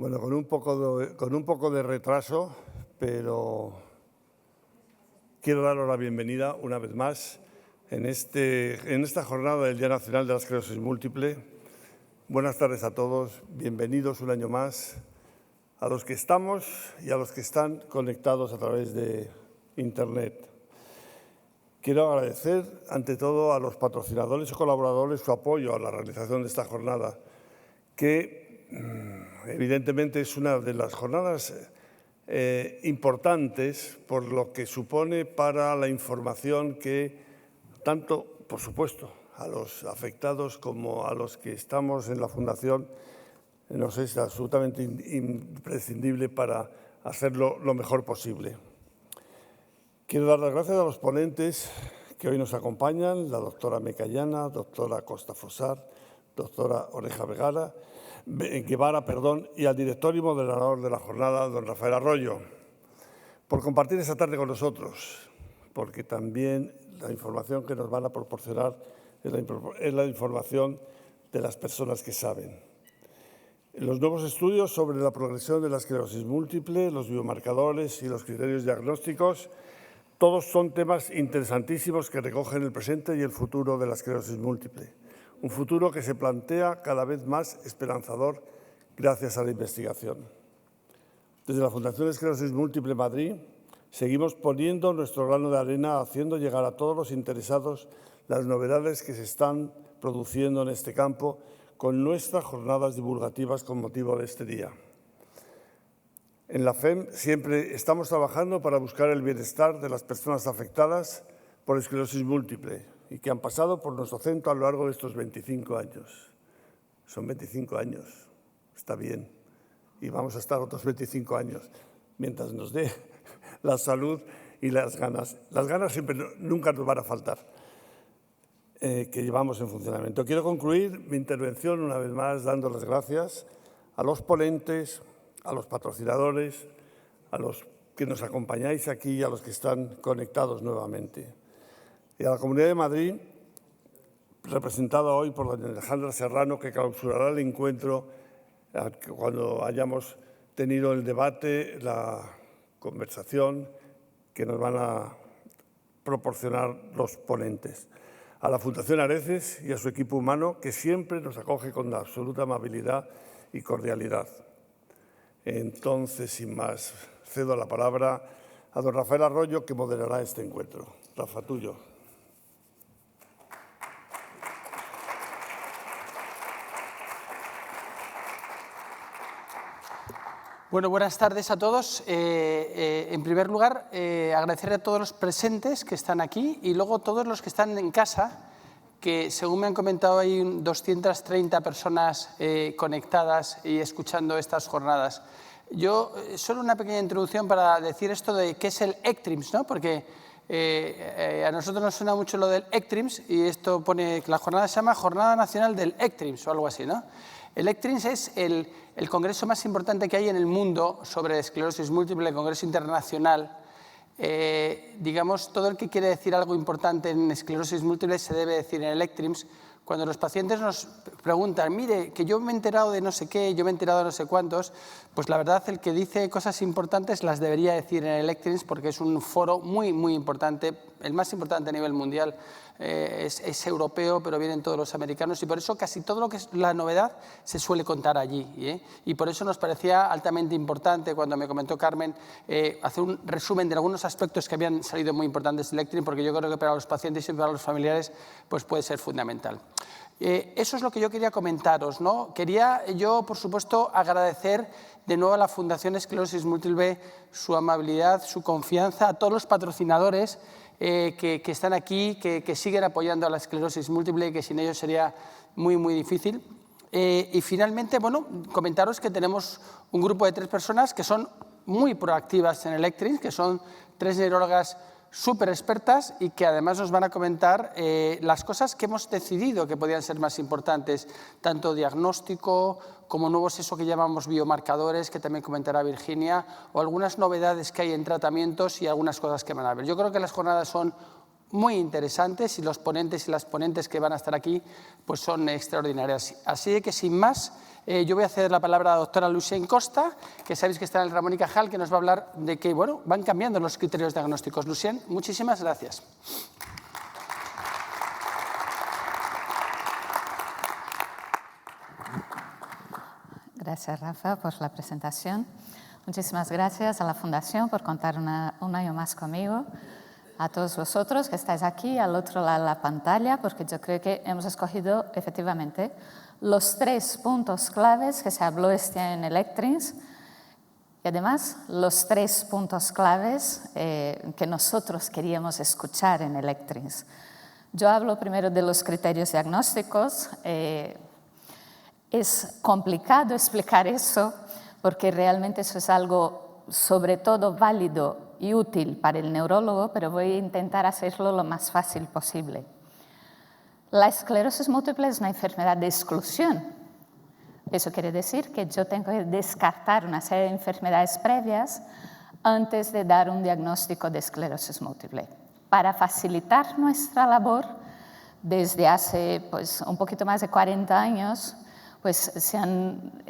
Bueno, con un poco de retraso, pero quiero daros la bienvenida una vez más en esta jornada del Día Nacional de la Esclerosis Múltiple. Buenas tardes a todos, bienvenidos un año más a los que estamos y a los que están conectados a través de Internet. Quiero agradecer, ante todo, a los patrocinadores y colaboradores su apoyo a la realización de esta jornada, que evidentemente es una de las jornadas importantes por lo que supone para la información que, tanto, por supuesto, a los afectados como a los que estamos en la Fundación, nos es absolutamente imprescindible para hacerlo lo mejor posible. Quiero dar las gracias a los ponentes que hoy nos acompañan, la doctora Mecayana, doctora Costa Fossar, doctora Oreja Guevara, y al director y moderador de la jornada, don Rafael Arroyo, por compartir esta tarde con nosotros, porque también la información que nos van a proporcionar es la información de las personas que saben. Los nuevos estudios sobre la progresión de la esclerosis múltiple, los biomarcadores y los criterios diagnósticos, todos son temas interesantísimos que recogen el presente y el futuro de la esclerosis múltiple. Un futuro que se plantea cada vez más esperanzador gracias a la investigación. Desde la Fundación de Esclerosis Múltiple Madrid seguimos poniendo nuestro grano de arena, haciendo llegar a todos los interesados las novedades que se están produciendo en este campo con nuestras jornadas divulgativas con motivo de este día. En la FEM siempre estamos trabajando para buscar el bienestar de las personas afectadas por esclerosis múltiple y que han pasado por nuestro centro a lo largo de estos 25 años. Son 25 años, está bien, y vamos a estar otros 25 años, mientras nos dé la salud y las ganas. Las ganas nunca nos van a faltar, que llevamos en funcionamiento. Quiero concluir mi intervención una vez más dando las gracias a los ponentes, a los patrocinadores, a los que nos acompañáis aquí y a los que están conectados nuevamente. Y a la Comunidad de Madrid, representada hoy por doña Alejandra Serrano, que clausurará el encuentro cuando hayamos tenido el debate, la conversación que nos van a proporcionar los ponentes. A la Fundación Areces y a su equipo humano, que siempre nos acoge con absoluta amabilidad y cordialidad. Entonces, sin más, cedo la palabra a don Rafael Arroyo, que moderará este encuentro. Rafa, tuyo. Bueno, buenas tardes a todos. En primer lugar, agradecer a todos los presentes que están aquí y luego todos los que están en casa, que según me han comentado hay 230 personas conectadas y escuchando estas jornadas. Yo, solo una pequeña introducción para decir esto de qué es el ECTRIMS, ¿no? Porque a nosotros nos suena mucho lo del ECTRIMS y esto pone que la jornada se llama Jornada Nacional del ECTRIMS o algo así, ¿no? El ECTRIMS es el congreso más importante que hay en el mundo sobre esclerosis múltiple, el congreso internacional. Digamos, todo el que quiere decir algo importante en esclerosis múltiple se debe decir en el ECTRIMS. Cuando los pacientes nos preguntan, mire, que yo me he enterado de no sé qué, yo me he enterado de no sé cuántos, pues la verdad el que dice cosas importantes las debería decir en el ECTRIMS porque es un foro muy, muy importante, el más importante a nivel mundial. Es europeo, pero vienen todos los americanos y por eso casi todo lo que es la novedad se suele contar allí. Y por eso nos parecía altamente importante, cuando me comentó Carmen, hacer un resumen de algunos aspectos que habían salido muy importantes del ECTRIMS, porque yo creo que para los pacientes y para los familiares pues puede ser fundamental. Eso es lo que yo quería comentaros, ¿no? Quería yo, por supuesto, agradecer de nuevo a la Fundación Esclerosis Múltiple su amabilidad, su confianza, a todos los patrocinadores que están aquí, que siguen apoyando a la esclerosis múltiple y que sin ellos sería muy, muy difícil. Y finalmente, bueno, comentaros que tenemos un grupo de 3 personas que son muy proactivas en el ECTRIMS, que son 3 neurólogas súper expertas y que además nos van a comentar las cosas que hemos decidido que podían ser más importantes, tanto diagnóstico como nuevos, eso que llamamos biomarcadores, que también comentará Virginia, o algunas novedades que hay en tratamientos y algunas cosas que van a ver. Yo creo que las jornadas son muy interesantes y los ponentes y las ponentes que van a estar aquí pues son extraordinarias. Así que, sin más, yo voy a ceder la palabra a la doctora Lucien Costa, que sabéis que está en el Ramón y Cajal, que nos va a hablar de que van cambiando los criterios diagnósticos. Lucien, muchísimas gracias. Gracias, Rafa, por la presentación. Muchísimas gracias a la Fundación por contar un año más conmigo. A todos vosotros que estáis aquí al otro lado de la pantalla, porque yo creo que hemos escogido efectivamente los 3 puntos claves que se habló este año en Electrins y además los 3 puntos claves que nosotros queríamos escuchar en Electrins. Yo hablo primero de los criterios diagnósticos. Es complicado explicar eso porque realmente eso es algo sobre todo válido y útil para el neurólogo, pero voy a intentar hacerlo lo más fácil posible. La esclerosis múltiple es una enfermedad de exclusión. Eso quiere decir que yo tengo que descartar una serie de enfermedades previas antes de dar un diagnóstico de esclerosis múltiple. Para facilitar nuestra labor, desde hace un poquito más de 40 años, se han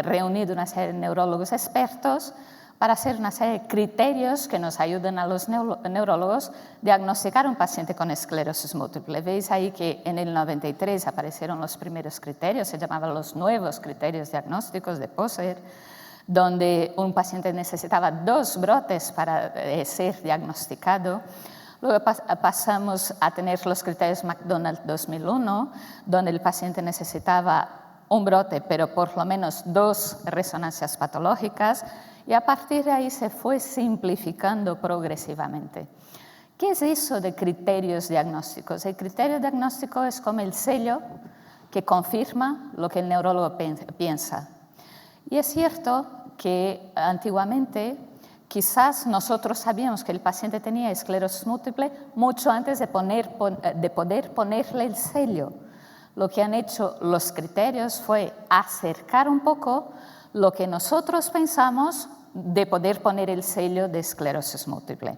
reunido una serie de neurólogos expertos para hacer una serie de criterios que nos ayuden a los neurólogos a diagnosticar un paciente con esclerosis múltiple. Veis ahí que en el 93 aparecieron los primeros criterios, se llamaban los nuevos criterios diagnósticos de Poser, donde un paciente necesitaba 2 brotes para ser diagnosticado. Luego pasamos a tener los criterios McDonald 2001, donde el paciente necesitaba un brote, pero por lo menos 2 resonancias patológicas, y a partir de ahí se fue simplificando progresivamente. ¿Qué es eso de criterios diagnósticos? El criterio diagnóstico es como el sello que confirma lo que el neurólogo piensa. Y es cierto que antiguamente quizás nosotros sabíamos que el paciente tenía esclerosis múltiple mucho antes de poder ponerle el sello. Lo que han hecho los criterios fue acercar un poco lo que nosotros pensamos de poder poner el sello de esclerosis múltiple.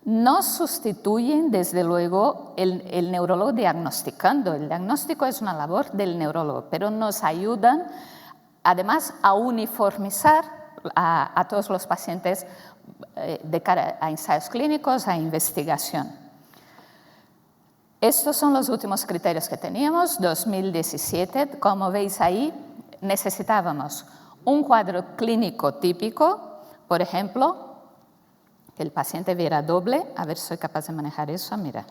No sustituyen, desde luego, el neurólogo diagnosticando. El diagnóstico es una labor del neurólogo, pero nos ayudan, además, a uniformizar a todos los pacientes de cara a ensayos clínicos, a investigación. Estos son los últimos criterios que teníamos, 2017. Como veis ahí, necesitábamos un cuadro clínico típico, por ejemplo, que el paciente viera doble. A ver si soy capaz de manejar eso. Mira.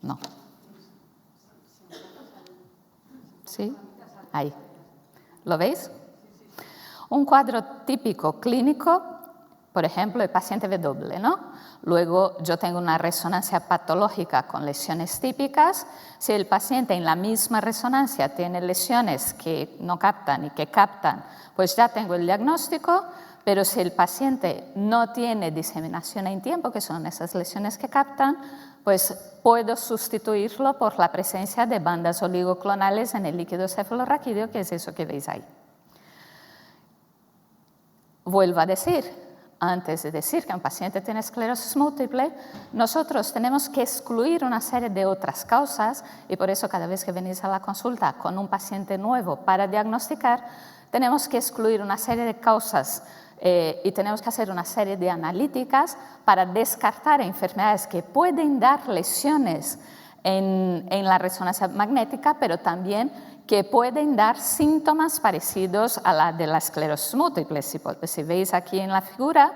No. ¿Sí? Ahí. ¿Lo veis? Un cuadro típico clínico, por ejemplo, el paciente ve doble, ¿no? Luego yo tengo una resonancia patológica con lesiones típicas. Si el paciente en la misma resonancia tiene lesiones que no captan y que captan, pues ya tengo el diagnóstico. Pero si el paciente no tiene diseminación en tiempo, que son esas lesiones que captan, pues puedo sustituirlo por la presencia de bandas oligoclonales en el líquido cefalorraquídeo, que es eso que veis ahí. Vuelvo a decir, antes de decir que un paciente tiene esclerosis múltiple, nosotros tenemos que excluir una serie de otras causas, y por eso cada vez que venís a la consulta con un paciente nuevo para diagnosticar, tenemos que excluir una serie de causas y tenemos que hacer una serie de analíticas para descartar enfermedades que pueden dar lesiones en la resonancia magnética, pero también que pueden dar síntomas parecidos a la de la esclerosis múltiple. Si veis aquí en la figura,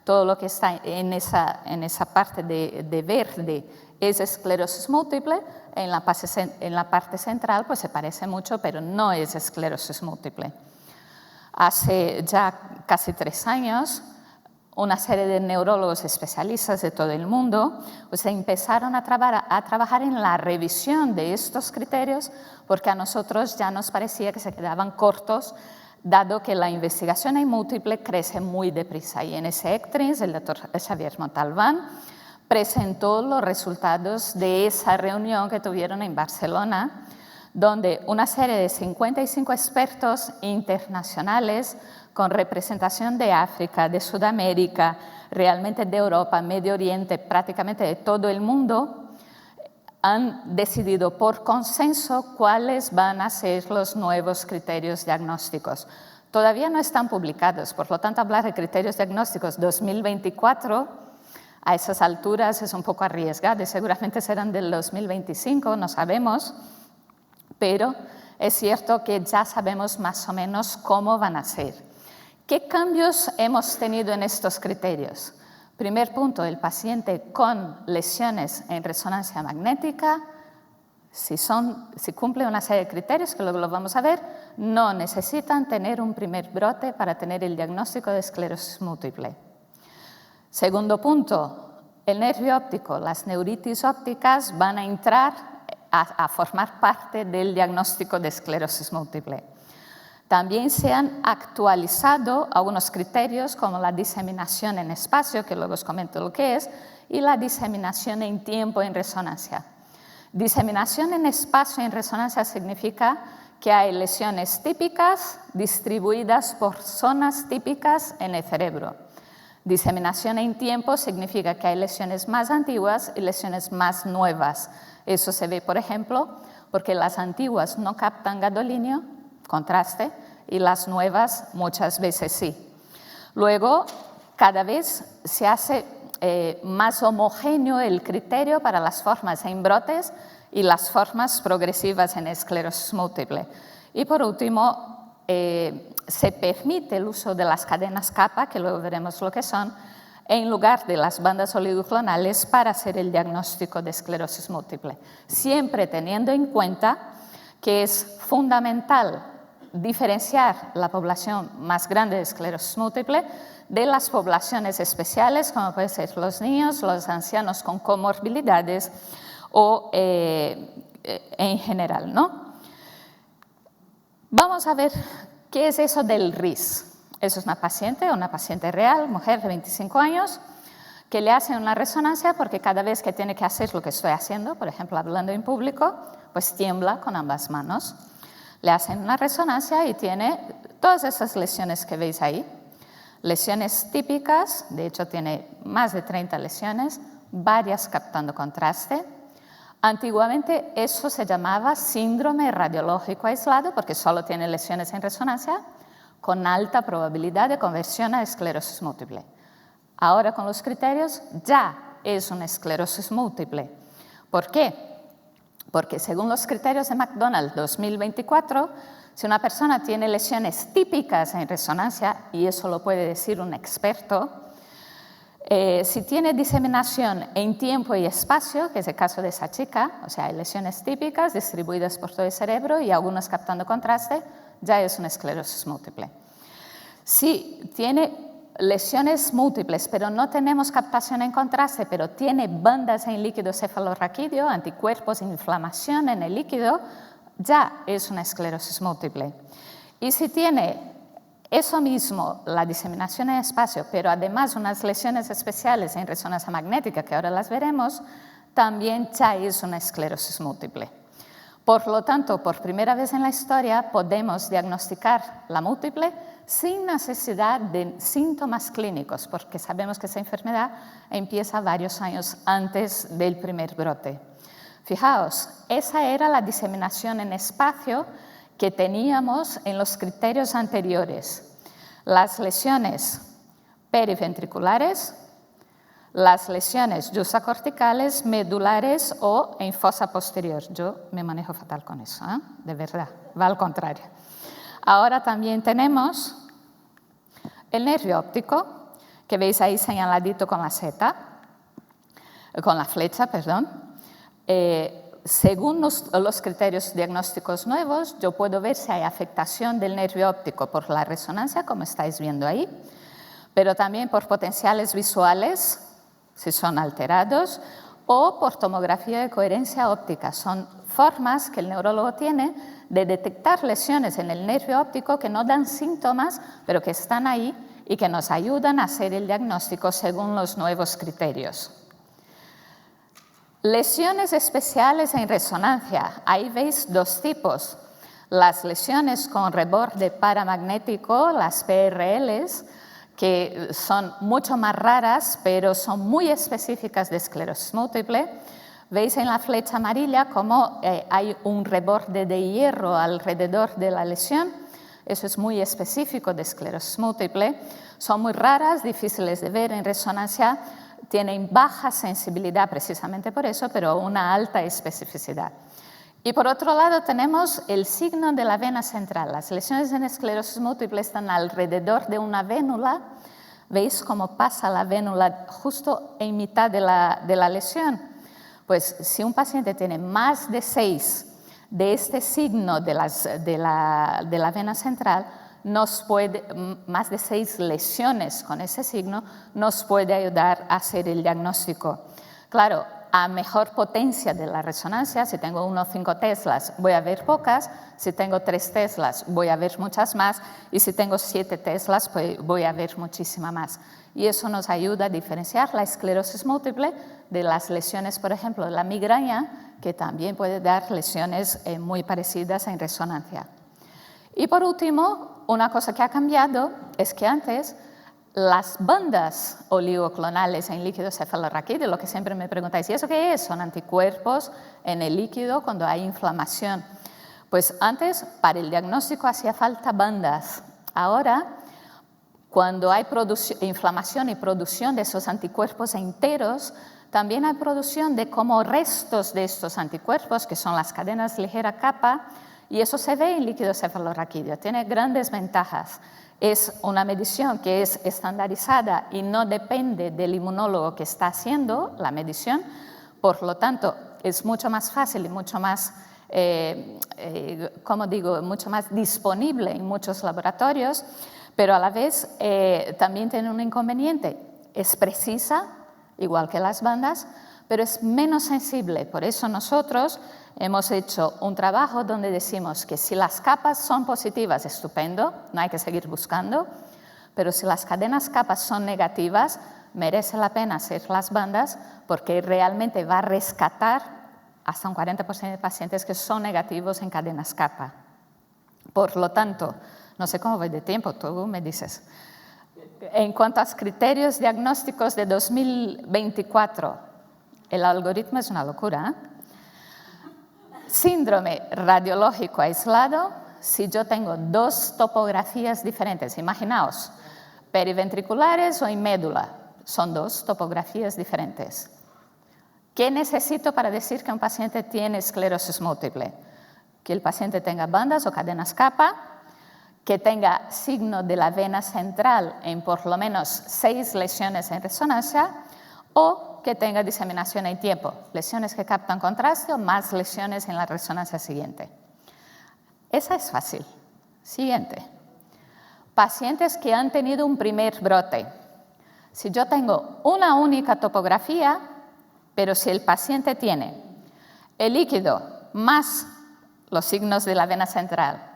todo lo que está en esa parte de verde es esclerosis múltiple. En la parte central pues se parece mucho, pero no es esclerosis múltiple. Hace ya casi 3 años, una serie de neurólogos especialistas de todo el mundo pues empezaron a trabajar en la revisión de estos criterios, porque a nosotros ya nos parecía que se quedaban cortos, dado que la investigación en múltiple crece muy deprisa. Y en ese Electrins, el doctor Xavier Montalbán presentó los resultados de esa reunión que tuvieron en Barcelona, donde una serie de 55 expertos internacionales con representación de África, de Sudamérica, realmente de Europa, Medio Oriente, prácticamente de todo el mundo, han decidido por consenso cuáles van a ser los nuevos criterios diagnósticos. Todavía no están publicados, por lo tanto hablar de criterios diagnósticos 2024 a esas alturas es un poco arriesgado y seguramente serán del 2025, no sabemos, pero es cierto que ya sabemos más o menos cómo van a ser. ¿Qué cambios hemos tenido en estos criterios? Primer punto, el paciente con lesiones en resonancia magnética, si cumple una serie de criterios, que luego lo vamos a ver, no necesitan tener un primer brote para tener el diagnóstico de esclerosis múltiple. Segundo punto, el nervio óptico, las neuritis ópticas van a entrar a formar parte del diagnóstico de esclerosis múltiple. También se han actualizado algunos criterios como la diseminación en espacio, que luego os comento lo que es, y la diseminación en tiempo en resonancia. Diseminación en espacio en resonancia significa que hay lesiones típicas distribuidas por zonas típicas en el cerebro. Diseminación en tiempo significa que hay lesiones más antiguas y lesiones más nuevas. Eso se ve, por ejemplo, porque las antiguas no captan gadolinio, contraste, y las nuevas muchas veces sí. Luego, cada vez se hace más homogéneo el criterio para las formas en brotes y las formas progresivas en esclerosis múltiple. Y por último, se permite el uso de las cadenas kappa, que luego veremos lo que son, en lugar de las bandas oligoclonales para hacer el diagnóstico de esclerosis múltiple. Siempre teniendo en cuenta que es fundamental diferenciar la población más grande de esclerosis múltiple de las poblaciones especiales, como pueden ser los niños, los ancianos con comorbilidades o en general, ¿no? Vamos a ver qué es eso del RIS. Eso es una paciente real, mujer de 25 años, que le hacen una resonancia porque cada vez que tiene que hacer lo que estoy haciendo, por ejemplo, hablando en público, pues tiembla con ambas manos. Le hacen una resonancia y tiene todas esas lesiones que veis ahí. Lesiones típicas, de hecho tiene más de 30 lesiones, varias captando contraste. Antiguamente eso se llamaba síndrome radiológico aislado porque solo tiene lesiones en resonancia con alta probabilidad de conversión a esclerosis múltiple. Ahora con los criterios ya es una esclerosis múltiple. ¿Por qué? Porque según los criterios de McDonald 2024, si una persona tiene lesiones típicas en resonancia, y eso lo puede decir un experto, si tiene diseminación en tiempo y espacio, que es el caso de esa chica, o sea, hay lesiones típicas distribuidas por todo el cerebro y algunas captando contraste, ya es una esclerosis múltiple. Si tiene lesiones múltiples, pero no tenemos captación en contraste, pero tiene bandas en líquido cefalorraquídeo, anticuerpos, inflamación en el líquido, ya es una esclerosis múltiple. Y si tiene eso mismo, la diseminación en espacio, pero además unas lesiones especiales en resonancia magnética, que ahora las veremos, también ya es una esclerosis múltiple. Por lo tanto, por primera vez en la historia podemos diagnosticar la múltiple sin necesidad de síntomas clínicos, porque sabemos que esa enfermedad empieza varios años antes del primer brote. Fijaos, esa era la diseminación en espacio que teníamos en los criterios anteriores. Las lesiones periventriculares, las lesiones juxtacorticales, medulares o en fosa posterior. Yo me manejo fatal con eso, de verdad, va al contrario. Ahora también tenemos el nervio óptico, que veis ahí señaladito con la flecha, perdón. Según los criterios diagnósticos nuevos, yo puedo ver si hay afectación del nervio óptico por la resonancia, como estáis viendo ahí, pero también por potenciales visuales, si son alterados, o por tomografía de coherencia óptica. Son formas que el neurólogo tiene de detectar lesiones en el nervio óptico que no dan síntomas, pero que están ahí y que nos ayudan a hacer el diagnóstico según los nuevos criterios. Lesiones especiales en resonancia. Ahí veis dos tipos. Las lesiones con reborde paramagnético, las PRLs, que son mucho más raras, pero son muy específicas de esclerosis múltiple. Veis en la flecha amarilla cómo hay un reborde de hierro alrededor de la lesión. Eso es muy específico de esclerosis múltiple. Son muy raras, difíciles de ver en resonancia, tienen baja sensibilidad precisamente por eso, pero una alta especificidad. Y por otro lado tenemos el signo de la vena central. Las lesiones en esclerosis múltiple están alrededor de una vénula. ¿Veis cómo pasa la vénula justo en mitad de la lesión? Pues si un paciente tiene más de 6 de este signo de la vena central, más de 6 lesiones con ese signo, nos puede ayudar a hacer el diagnóstico. Claro, a mejor potencia de la resonancia, si tengo 1,5 teslas voy a ver pocas, si tengo 3 teslas voy a ver muchas más y si tengo 7 teslas pues voy a ver muchísima más. Y eso nos ayuda a diferenciar la esclerosis múltiple de las lesiones, por ejemplo, de la migraña, que también puede dar lesiones muy parecidas en resonancia. Y por último, una cosa que ha cambiado es que antes las bandas oligoclonales en líquido cefalorraquídeo, lo que siempre me preguntáis, ¿y eso qué es? Son anticuerpos en el líquido cuando hay inflamación. Pues antes, para el diagnóstico hacía falta bandas. Ahora, cuando hay inflamación y producción de esos anticuerpos enteros, también hay producción de como restos de estos anticuerpos, que son las cadenas ligera capa, y eso se ve en líquido cefalorraquídeo. Tiene grandes ventajas. Es una medición que es estandarizada y no depende del inmunólogo que está haciendo la medición. Por lo tanto, es mucho más fácil y mucho más, mucho más disponible en muchos laboratorios, pero a la vez también tiene un inconveniente. Es precisa, igual que las bandas, pero es menos sensible. Por eso nosotros hemos hecho un trabajo donde decimos que si las capas son positivas, estupendo, no hay que seguir buscando, pero si las cadenas capas son negativas, merece la pena hacer las bandas porque realmente va a rescatar hasta un 40% de pacientes que son negativos en cadenas capa. Por lo tanto, no sé cómo voy de tiempo, tú me dices. En cuanto a los criterios diagnósticos de 2024, el algoritmo es una locura, ¿eh? Síndrome radiológico aislado, si yo tengo 2 topografías diferentes, imaginaos, periventriculares o en médula, son 2 topografías diferentes. ¿Qué necesito para decir que un paciente tiene esclerosis múltiple? Que el paciente tenga bandas o cadenas capa, que tenga signo de la vena central en por lo menos 6 lesiones en resonancia o que tenga diseminación en tiempo, lesiones que captan contraste o más lesiones en la resonancia siguiente. Esa es fácil. Siguiente. Pacientes que han tenido un primer brote. Si yo tengo una única topografía, pero si el paciente tiene el líquido más los signos de la vena central,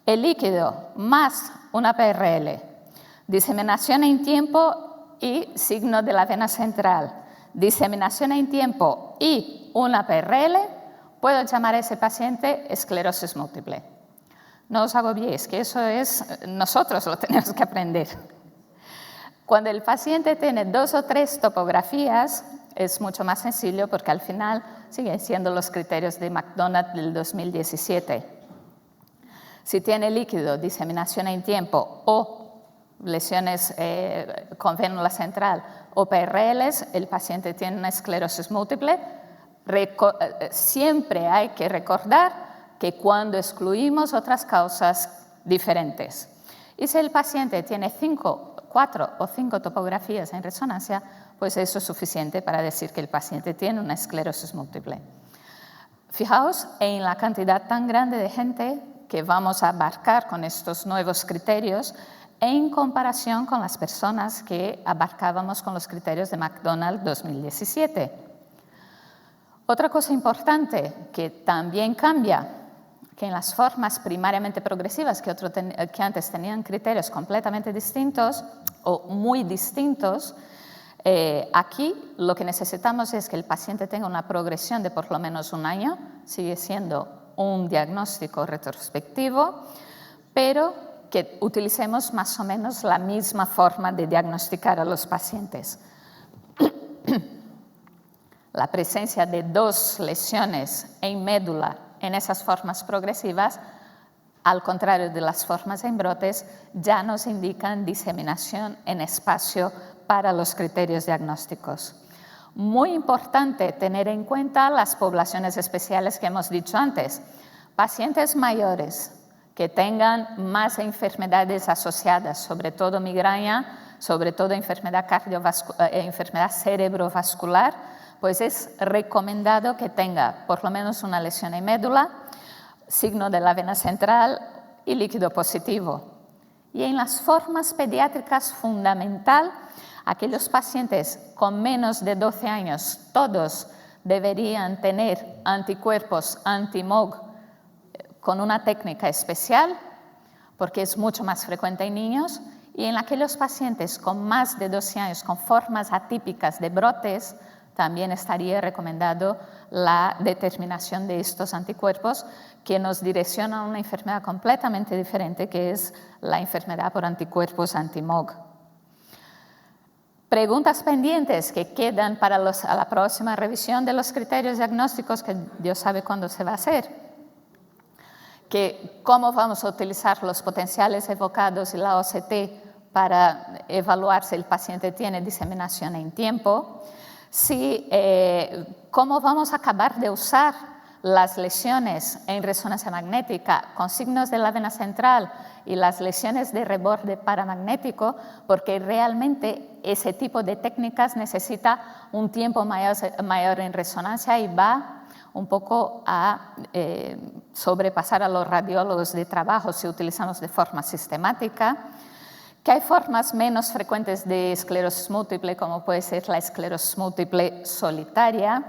el líquido más una PRL, diseminación en tiempo y signo de la vena central, diseminación en tiempo y una PRL, puedo llamar a ese paciente esclerosis múltiple. No os agobiéis, que eso nosotros lo tenemos que aprender. Cuando el paciente tiene 2 o 3 topografías, es mucho más sencillo porque al final siguen siendo los criterios de McDonald del 2017. Si tiene líquido, diseminación en tiempo o lesiones con vénula central o PRLs, el paciente tiene una esclerosis múltiple. Siempre hay que recordar que cuando excluimos otras causas diferentes. Y si el paciente tiene 4 o 5 topografías en resonancia, pues eso es suficiente para decir que el paciente tiene una esclerosis múltiple. Fijaos en la cantidad tan grande de gente que vamos a abarcar con estos nuevos criterios en comparación con las personas que abarcábamos con los criterios de McDonald 2017. Otra cosa importante que también cambia, que en las formas primariamente progresivas que antes tenían criterios completamente distintos o muy distintos, Aquí lo que necesitamos es que el paciente tenga una progresión de por lo menos 1 año, sigue siendo un diagnóstico retrospectivo, pero que utilicemos más o menos la misma forma de diagnosticar a los pacientes. La presencia de 2 lesiones en médula en esas formas progresivas, al contrario de las formas en brotes, ya nos indican diseminación en espacio para los criterios diagnósticos. Muy importante tener en cuenta las poblaciones especiales que hemos dicho antes. Pacientes mayores que tengan más enfermedades asociadas, sobre todo migraña, sobre todo enfermedad cerebrovascular, pues es recomendado que tenga por lo menos una lesión en médula, signo de la vena central y líquido positivo. Y en las formas pediátricas, fundamental, aquellos pacientes con menos de 12 años, todos deberían tener anticuerpos anti-MOG con una técnica especial, porque es mucho más frecuente en niños, y en aquellos pacientes con más de 12 años, con formas atípicas de brotes, también estaría recomendado la determinación de estos anticuerpos que nos direccionan a una enfermedad completamente diferente, que es la enfermedad por anticuerpos anti-MOG. Preguntas pendientes que quedan para la próxima revisión de los criterios diagnósticos, que Dios sabe cuándo se va a hacer. ¿Cómo vamos a utilizar los potenciales evocados y la OCT para evaluar si el paciente tiene diseminación en tiempo? ¿Cómo vamos a acabar de usar las lesiones en resonancia magnética con signos de la vena central y las lesiones de reborde paramagnético? Porque realmente ese tipo de técnicas necesita un tiempo mayor en resonancia y va un poco a sobrepasar a los radiólogos de trabajo si utilizamos de forma sistemática. Que hay formas menos frecuentes de esclerosis múltiple, como puede ser la esclerosis múltiple solitaria,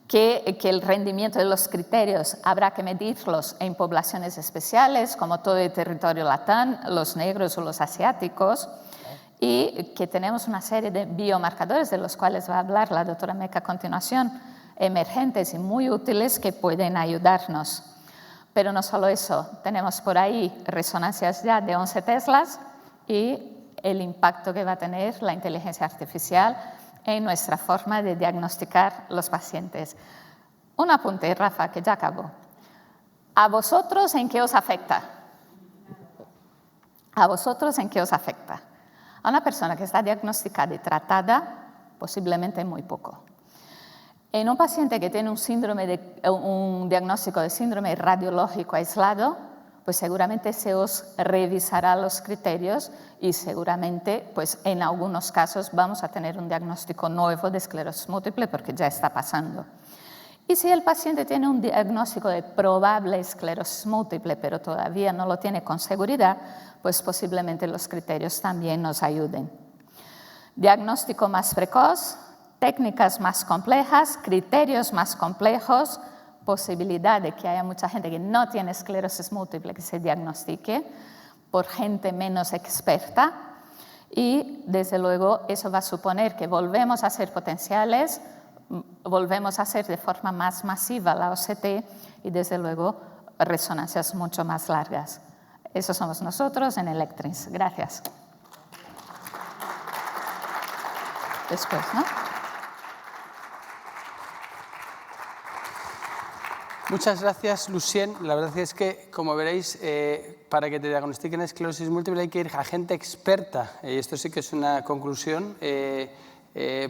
que el rendimiento de los criterios habrá que medirlos en poblaciones especiales, como todo el territorio latán, los negros o los asiáticos, y que tenemos una serie de biomarcadores de los cuales va a hablar la doctora Meca a continuación, emergentes y muy útiles que pueden ayudarnos. Pero no solo eso, tenemos por ahí resonancias ya de 11 teslas, y el impacto que va a tener la inteligencia artificial en nuestra forma de diagnosticar los pacientes. Un apunte, Rafa, que ya acabó. ¿A vosotros en qué os afecta? ¿A vosotros en qué os afecta? A una persona que está diagnosticada y tratada, posiblemente muy poco. En un paciente que tiene un diagnóstico de síndrome radiológico aislado, pues seguramente se os revisará los criterios y seguramente pues en algunos casos vamos a tener un diagnóstico nuevo de esclerosis múltiple porque ya está pasando. Y si el paciente tiene un diagnóstico de probable esclerosis múltiple pero todavía no lo tiene con seguridad, pues posiblemente los criterios también nos ayuden. Diagnóstico más precoz, técnicas más complejas, criterios más complejos, posibilidad de que haya mucha gente que no tiene esclerosis múltiple que se diagnostique por gente menos experta y desde luego eso va a suponer que volvemos a ser potenciales, volvemos a hacer de forma más masiva la OCT y desde luego resonancias mucho más largas. Eso somos nosotros en Electrins. Gracias. Después, ¿no? Muchas gracias, Lucien. La verdad es que, como veréis, para que te diagnostiquen esclerosis múltiple hay que ir a gente experta. Y esto sí que es una conclusión,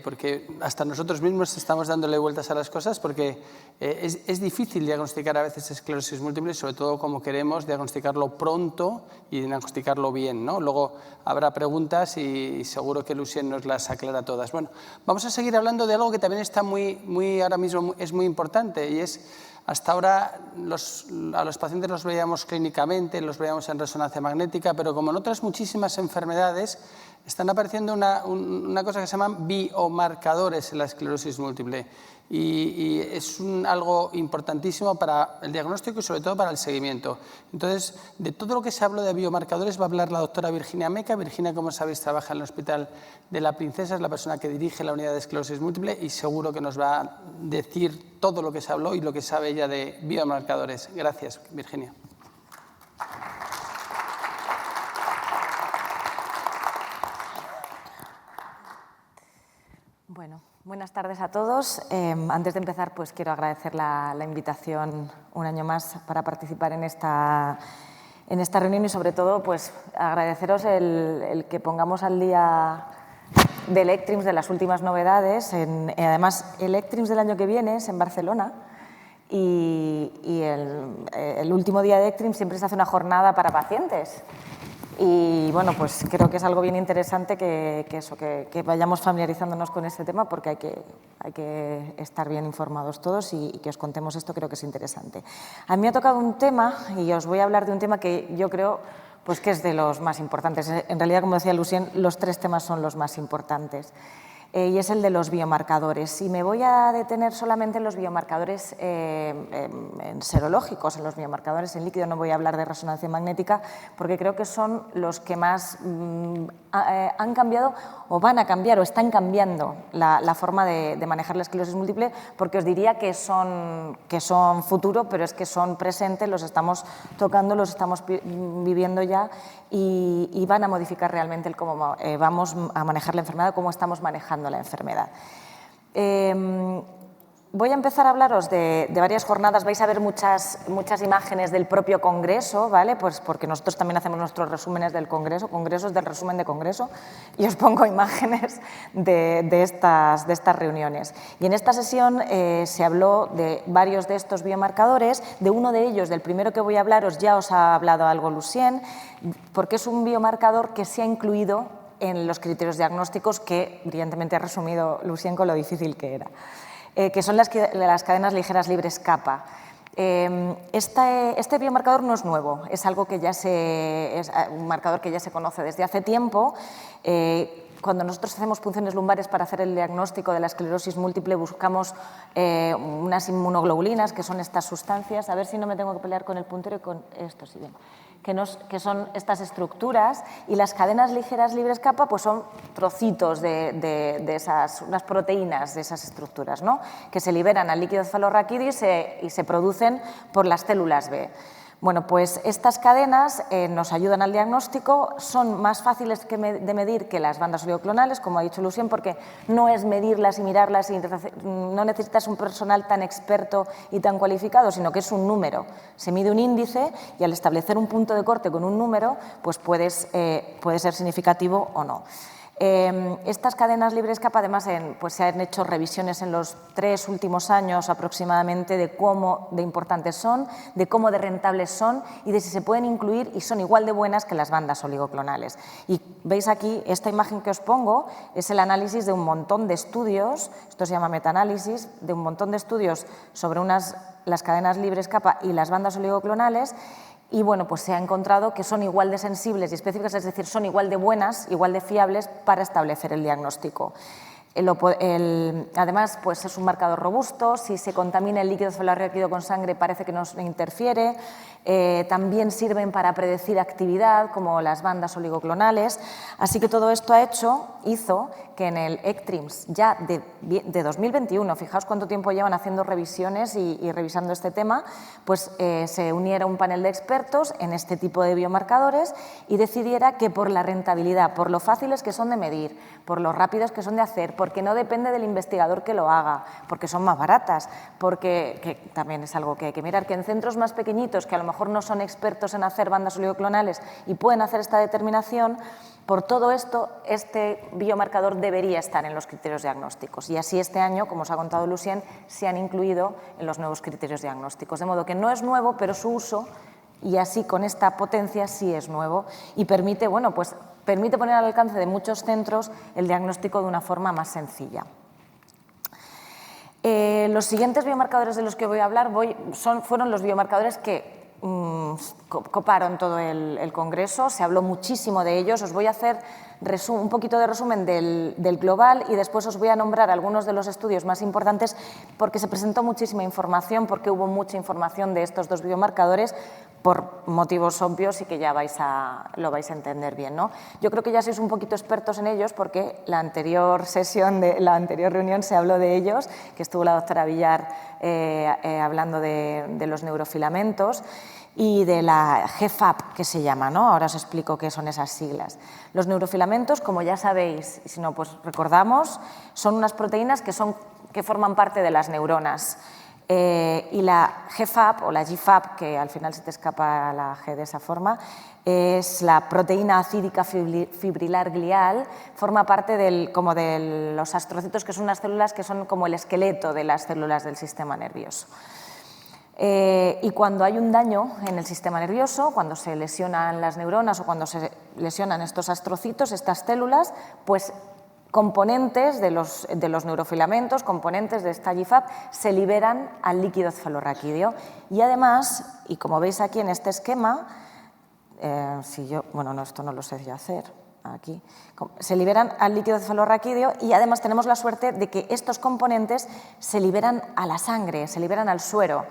porque hasta nosotros mismos estamos dándole vueltas a las cosas, porque es difícil diagnosticar a veces esclerosis múltiple, sobre todo como queremos diagnosticarlo pronto y diagnosticarlo bien, ¿no? Luego habrá preguntas y seguro que Lucien nos las aclara todas. Bueno, vamos a seguir hablando de algo que también está ahora mismo es muy importante y es... Hasta ahora a los pacientes los veíamos clínicamente, los veíamos en resonancia magnética, pero como en otras muchísimas enfermedades, están apareciendo una cosa que se llaman biomarcadores en la esclerosis múltiple y es algo importantísimo para el diagnóstico y sobre todo para el seguimiento. Entonces, de todo lo que se habló de biomarcadores va a hablar la doctora Virginia Meca. Virginia, como sabéis, trabaja en el Hospital de la Princesa, es la persona que dirige la unidad de esclerosis múltiple y seguro que nos va a decir todo lo que se habló y lo que sabe ella de biomarcadores. Gracias, Virginia. Bueno, buenas tardes a todos. Antes de empezar, pues quiero agradecer la invitación un año más para participar en esta reunión y sobre todo pues agradeceros el que pongamos al día del ECTRIMS, de las últimas novedades. Además, el ECTRIMS del año que viene es en Barcelona y el último día de ECTRIMS siempre se hace una jornada para pacientes. Y bueno, pues creo que es algo bien interesante que vayamos familiarizándonos con este tema porque hay que estar bien informados todos y que os contemos esto, creo que es interesante. A mí me ha tocado un tema y os voy a hablar de un tema que yo creo pues, que es de los más importantes. En realidad, como decía Lucien, los 3 temas son los más importantes. Y es el de los biomarcadores. Y me voy a detener solamente en los biomarcadores en serológicos, en los biomarcadores en líquido. No voy a hablar de resonancia magnética porque creo que son los que más han cambiado o van a cambiar o están cambiando la forma de manejar la esclerosis múltiple, porque os diría que son futuro, pero es que son presentes, los estamos tocando, los estamos viviendo ya y van a modificar realmente el cómo vamos a manejar la enfermedad, cómo estamos manejando la enfermedad. Voy a empezar a hablaros de varias jornadas. Vais a ver muchas imágenes del propio congreso, ¿vale? Pues porque nosotros también hacemos nuestros resúmenes del congreso, congresos del resumen de congreso, y os pongo imágenes de estas reuniones. Y en esta sesión se habló de varios de estos biomarcadores. De uno de ellos, del primero que voy a hablaros, ya os ha hablado algo Lucien, porque es un biomarcador que se ha incluido en los criterios diagnósticos que, brillantemente ha resumido Lucien con lo difícil que era. Que son las cadenas ligeras libres kappa. Este biomarcador no es nuevo, es algo que es un marcador que ya se conoce desde hace tiempo. Cuando nosotros hacemos punciones lumbares para hacer el diagnóstico de la esclerosis múltiple, buscamos unas inmunoglobulinas, que son estas sustancias, a ver si no me tengo que pelear con el puntero y con esto, sí, bien, que son estas estructuras, y las cadenas ligeras libres kappa pues son trocitos de esas, unas proteínas de esas estructuras, ¿no? Que se liberan al líquido cefalorraquídeo y se producen por las células B. Bueno, pues estas cadenas nos ayudan al diagnóstico, son más fáciles de medir que las bandas oligoclonales, como ha dicho Lucien, porque no es medirlas y mirarlas, no necesitas un personal tan experto y tan cualificado, sino que es un número. Se mide un índice y al establecer un punto de corte con un número, pues puede ser significativo o no. Estas cadenas libres kappa, además, pues se han hecho revisiones en los 3 últimos años aproximadamente de cómo de importantes son, de cómo de rentables son y de si se pueden incluir y son igual de buenas que las bandas oligoclonales. Y veis aquí, esta imagen que os pongo es el análisis de un montón de estudios, esto se llama metaanálisis, de un montón de estudios sobre las cadenas libres kappa y las bandas oligoclonales. Y bueno, pues se ha encontrado que son igual de sensibles y específicas, es decir, son igual de buenas, igual de fiables para establecer el diagnóstico. Además, pues es un marcador robusto, si se contamina el líquido cefalorraquídeo con sangre parece que no interfiere, también sirven para predecir actividad como las bandas oligoclonales, así que todo esto hizo que en el ECTRIMS ya de 2021, fijaos cuánto tiempo llevan haciendo revisiones y revisando este tema, pues se uniera un panel de expertos en este tipo de biomarcadores y decidiera que por la rentabilidad, por lo fáciles que son de medir, por lo rápidos que son de hacer, porque no depende del investigador que lo haga, porque son más baratas, porque que también es algo que hay que mirar, que en centros más pequeñitos que a lo mejor no son expertos en hacer bandas oligoclonales y pueden hacer esta determinación, por todo esto, este biomarcador debería estar en los criterios diagnósticos y así este año, como os ha contado Lucien, se han incluido en los nuevos criterios diagnósticos, de modo que no es nuevo, pero su uso y así con esta potencia sí es nuevo y permite, bueno, pues permite poner al alcance de muchos centros el diagnóstico de una forma más sencilla. Los siguientes biomarcadores de los que voy a hablar fueron los biomarcadores que coparon todo el congreso, se habló muchísimo de ellos. Os voy a hacer un poquito de resumen del global y después os voy a nombrar algunos de los estudios más importantes porque se presentó muchísima información, porque hubo mucha información de estos dos biomarcadores por motivos obvios y que ya lo vais a entender bien, ¿no? Yo creo que ya sois un poquito expertos en ellos porque la anterior reunión se habló de ellos, que estuvo la doctora Villar hablando de los neurofilamentos y de la GFAP, que se llama, ¿no? Ahora os explico qué son esas siglas. Los neurofilamentos, como ya sabéis, y si no, pues recordamos, son unas proteínas que forman parte de las neuronas. Y la GFAP o la GFAP, que al final se te escapa la G de esa forma, es la proteína acídica fibrilar glial, forma parte como de los astrocitos, que son unas células que son como el esqueleto de las células del sistema nervioso. Y cuando hay un daño en el sistema nervioso, cuando se lesionan las neuronas o cuando se lesionan estos astrocitos, estas células, pues componentes de los neurofilamentos, componentes de esta GFAP, se liberan al líquido cefalorraquídeo. Y además, y como veis aquí en este esquema, esto no lo sé yo hacer, aquí, se liberan al líquido cefalorraquídeo y además tenemos la suerte de que estos componentes se liberan a la sangre, se liberan al suero.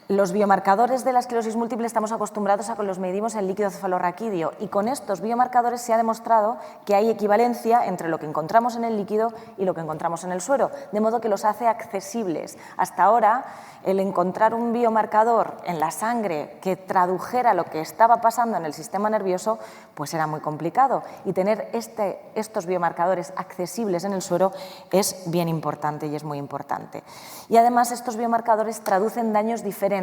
Los biomarcadores de la esclerosis múltiple estamos acostumbrados a que los medimos en líquido cefalorraquídeo y con estos biomarcadores se ha demostrado que hay equivalencia entre lo que encontramos en el líquido y lo que encontramos en el suero, de modo que los hace accesibles. Hasta ahora, el encontrar un biomarcador en la sangre que tradujera lo que estaba pasando en el sistema nervioso, pues era muy complicado. Y tener estos biomarcadores accesibles en el suero es bien importante y es muy importante. Y además estos biomarcadores traducen daños diferentes.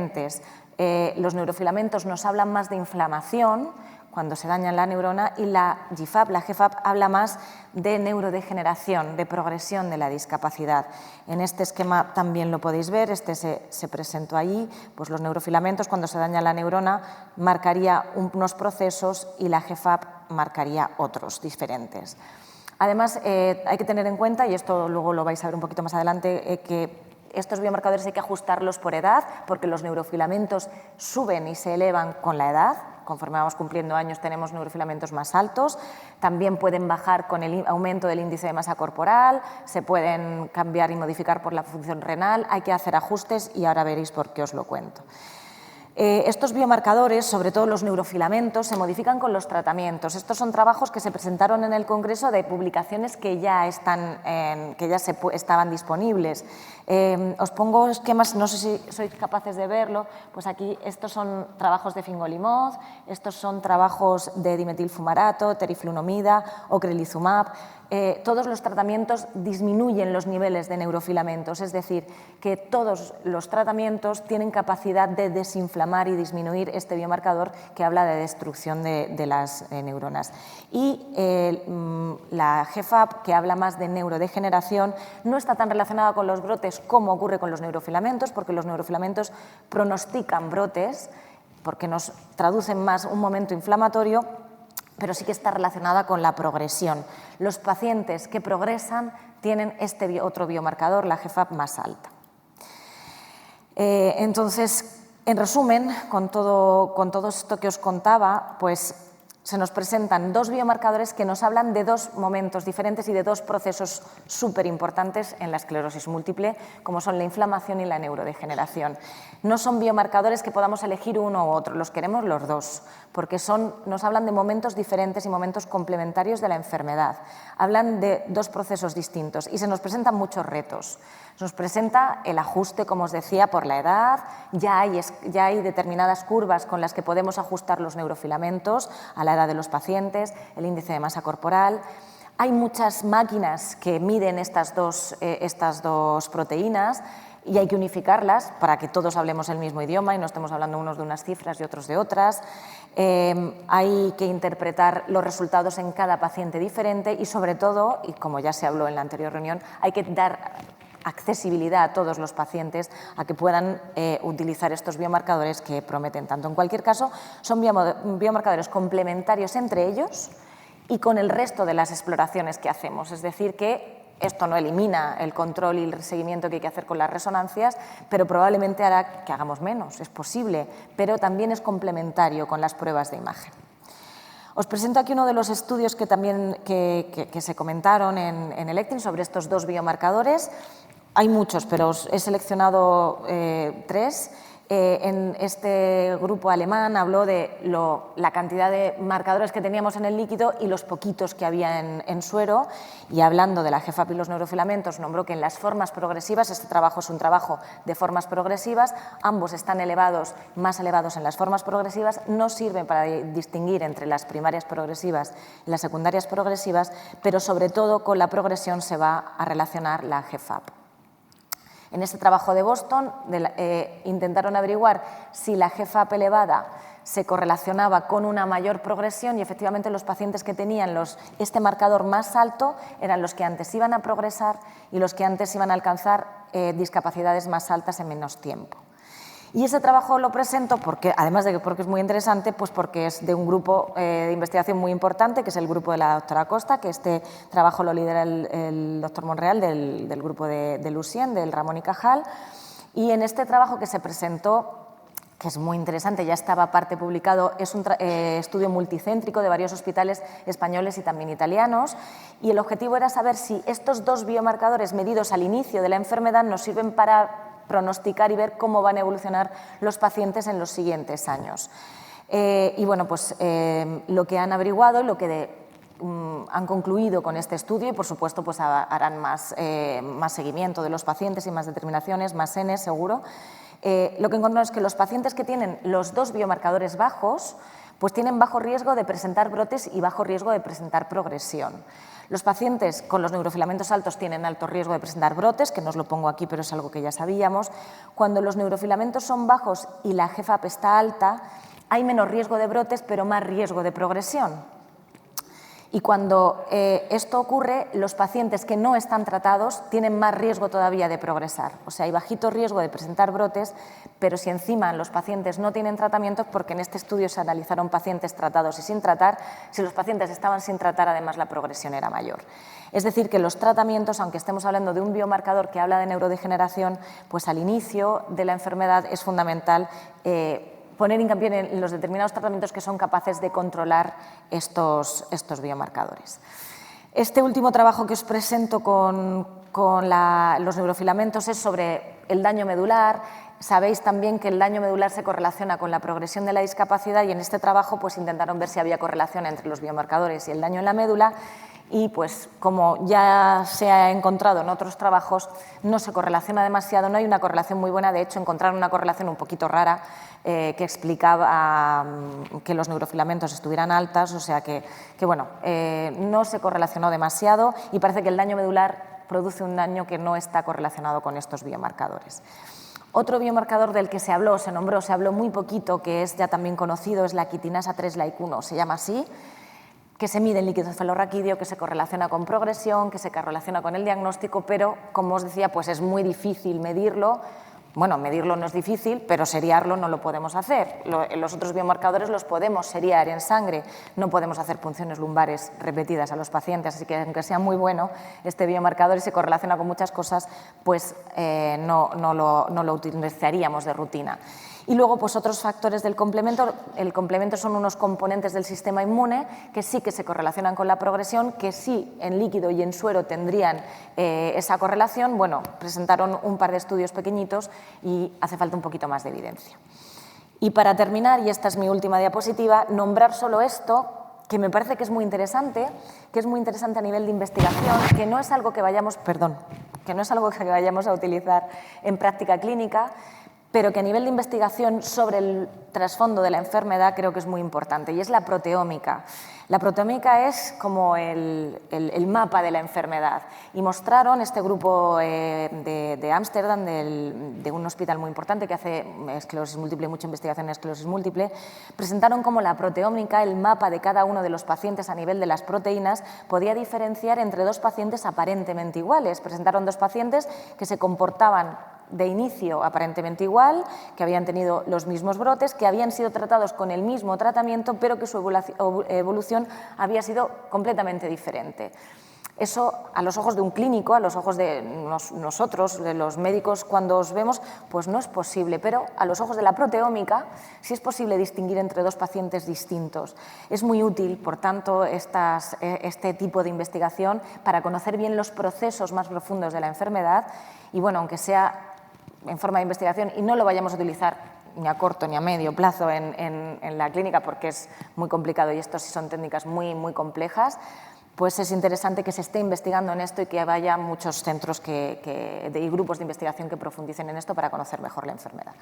Los neurofilamentos nos hablan más de inflamación cuando se daña la neurona y la GFAP habla más de neurodegeneración, de progresión de la discapacidad. En este esquema también lo podéis ver, se presentó allí, pues los neurofilamentos cuando se daña la neurona marcaría unos procesos y la GFAP marcaría otros diferentes. Además, hay que tener en cuenta, y esto luego lo vais a ver un poquito más adelante, que estos biomarcadores hay que ajustarlos por edad porque los neurofilamentos suben y se elevan con la edad. Conforme vamos cumpliendo años tenemos neurofilamentos más altos. También pueden bajar con el aumento del índice de masa corporal, se pueden cambiar y modificar por la función renal. Hay que hacer ajustes y ahora veréis por qué os lo cuento. Estos biomarcadores, sobre todo los neurofilamentos, se modifican con los tratamientos. Estos son trabajos que se presentaron en el Congreso de publicaciones que ya estaban disponibles. Os pongo esquemas, no sé si sois capaces de verlo, pues aquí estos son trabajos de fingolimod, estos son trabajos de dimetilfumarato, teriflunomida, ocrelizumab. Todos los tratamientos disminuyen los niveles de neurofilamentos, es decir, que todos los tratamientos tienen capacidad de desinflamar y disminuir este biomarcador que habla de destrucción de las neuronas. Y la GFAP, que habla más de neurodegeneración, no está tan relacionada con los brotes como ocurre con los neurofilamentos, porque los neurofilamentos pronostican brotes, porque nos traducen más un momento inflamatorio, pero sí que está relacionada con la progresión. Los pacientes que progresan tienen este otro biomarcador, la GFAP, más alta. Entonces, en resumen, con todo esto que os contaba, pues se nos presentan dos biomarcadores que nos hablan de dos momentos diferentes y de dos procesos súper importantes en la esclerosis múltiple, como son la inflamación y la neurodegeneración. No son biomarcadores que podamos elegir uno u otro, los queremos los dos, porque nos hablan de momentos diferentes y momentos complementarios de la enfermedad. Hablan de dos procesos distintos y se nos presentan muchos retos. Nos presenta el ajuste, como os decía, por la edad. Ya hay determinadas curvas con las que podemos ajustar los neurofilamentos a la edad de los pacientes, el índice de masa corporal. Hay muchas máquinas que miden estas dos proteínas y hay que unificarlas para que todos hablemos el mismo idioma y no estemos hablando unos de unas cifras y otros de otras. Hay que interpretar los resultados en cada paciente diferente y, sobre todo, y como ya se habló en la anterior reunión, hay que dar accesibilidad a todos los pacientes a que puedan utilizar estos biomarcadores que prometen tanto. En cualquier caso, son biomarcadores complementarios entre ellos y con el resto de las exploraciones que hacemos. Es decir, que esto no elimina el control y el seguimiento que hay que hacer con las resonancias, pero probablemente hará que hagamos menos, es posible, pero también es complementario con las pruebas de imagen. Os presento aquí uno de los estudios que también se comentaron en el ECTRIMS sobre estos dos biomarcadores. Hay muchos, pero os he seleccionado 3. En este grupo alemán habló de la cantidad de marcadores que teníamos en el líquido y los poquitos que había en suero, y hablando de la GFAP y los neurofilamentos nombró que en las formas progresivas, este trabajo es un trabajo de formas progresivas, ambos están más elevados en las formas progresivas, no sirven para distinguir entre las primarias progresivas y las secundarias progresivas, pero sobre todo con la progresión se va a relacionar la GFAP. En este trabajo de Boston intentaron averiguar si la GFAP elevada se correlacionaba con una mayor progresión, y efectivamente los pacientes que tenían este marcador más alto eran los que antes iban a progresar y los que antes iban a alcanzar discapacidades más altas en menos tiempo. Y ese trabajo lo presento porque, además de porque es muy interesante, pues porque es de un grupo de investigación muy importante, que es el grupo de la doctora Costa, que este trabajo lo lidera el doctor Monreal del grupo de Lucien, del Ramón y Cajal. Y en este trabajo que se presentó, que es muy interesante, ya estaba parte publicado, es un estudio multicéntrico de varios hospitales españoles y también italianos, y el objetivo era saber si estos dos biomarcadores medidos al inicio de la enfermedad nos sirven para pronosticar y ver cómo van a evolucionar los pacientes en los siguientes años. Y bueno, pues lo que han averiguado y lo que han concluido con este estudio, y por supuesto pues harán más seguimiento de los pacientes y más determinaciones, más N seguro, lo que encontraron es que los pacientes que tienen los dos biomarcadores bajos pues tienen bajo riesgo de presentar brotes y bajo riesgo de presentar progresión. Los pacientes con los neurofilamentos altos tienen alto riesgo de presentar brotes, que no os lo pongo aquí, pero es algo que ya sabíamos. Cuando los neurofilamentos son bajos y la GFAP está alta, hay menos riesgo de brotes, pero más riesgo de progresión. Y cuando esto ocurre, los pacientes que no están tratados tienen más riesgo todavía de progresar. O sea, hay bajito riesgo de presentar brotes, pero si encima los pacientes no tienen tratamiento, porque en este estudio se analizaron pacientes tratados y sin tratar, si los pacientes estaban sin tratar, además la progresión era mayor. Es decir, que los tratamientos, aunque estemos hablando de un biomarcador que habla de neurodegeneración, pues al inicio de la enfermedad es fundamental poner hincapié en los determinados tratamientos que son capaces de controlar estos biomarcadores. Este último trabajo que os presento con los neurofilamentos es sobre el daño medular. Sabéis también que el daño medular se correlaciona con la progresión de la discapacidad, y en este trabajo pues intentaron ver si había correlación entre los biomarcadores y el daño en la médula, y pues como ya se ha encontrado en otros trabajos, no se correlaciona demasiado, no hay una correlación muy buena. De hecho, encontraron una correlación un poquito rara que explicaba que los neurofilamentos estuvieran altas, o sea que bueno, no se correlacionó demasiado, y parece que el daño medular produce un daño que no está correlacionado con estos biomarcadores. Otro biomarcador del que se habló muy poquito, que es ya también conocido, es la quitinasa 3-like-1, se llama así, que se mide en líquido cefalorraquídeo, que se correlaciona con progresión, que se correlaciona con el diagnóstico, pero, como os decía, pues es muy difícil medirlo. Bueno, medirlo no es difícil, pero seriarlo no lo podemos hacer. Los otros biomarcadores los podemos seriar en sangre, no podemos hacer punciones lumbares repetidas a los pacientes, así que aunque sea muy bueno este biomarcador y se correlaciona con muchas cosas, pues no lo utilizaríamos de rutina. Y luego, pues otros factores del complemento. El complemento son unos componentes del sistema inmune que sí que se correlacionan con la progresión, que sí en líquido y en suero tendrían esa correlación. Bueno, presentaron un par de estudios pequeñitos y hace falta un poquito más de evidencia. Y para terminar, y esta es mi última diapositiva, nombrar solo esto, que me parece que es muy interesante a nivel de investigación, que no es algo que vayamos a utilizar en práctica clínica, pero que a nivel de investigación sobre el trasfondo de la enfermedad creo que es muy importante, y es la proteómica. La proteómica es como el mapa de la enfermedad, y mostraron este grupo de Ámsterdam, de un hospital muy importante que hace esclerosis múltiple, mucha investigación en esclerosis múltiple, presentaron cómo la proteómica, el mapa de cada uno de los pacientes a nivel de las proteínas, podía diferenciar entre dos pacientes aparentemente iguales. Presentaron dos pacientes que se comportaban de inicio aparentemente igual, que habían tenido los mismos brotes, que habían sido tratados con el mismo tratamiento, pero que su evolución había sido completamente diferente. Eso, a los ojos de un clínico, a los ojos de nosotros, de los médicos, cuando os vemos, pues no es posible. Pero a los ojos de la proteómica sí es posible distinguir entre dos pacientes distintos. Es muy útil, por tanto, este tipo de investigación para conocer bien los procesos más profundos de la enfermedad y, bueno, aunque sea en forma de investigación y no lo vayamos a utilizar ni a corto ni a medio plazo en la clínica porque es muy complicado y esto sí son técnicas muy, muy complejas, pues es interesante que se esté investigando en esto y que haya muchos centros y grupos de investigación que profundicen en esto para conocer mejor la enfermedad.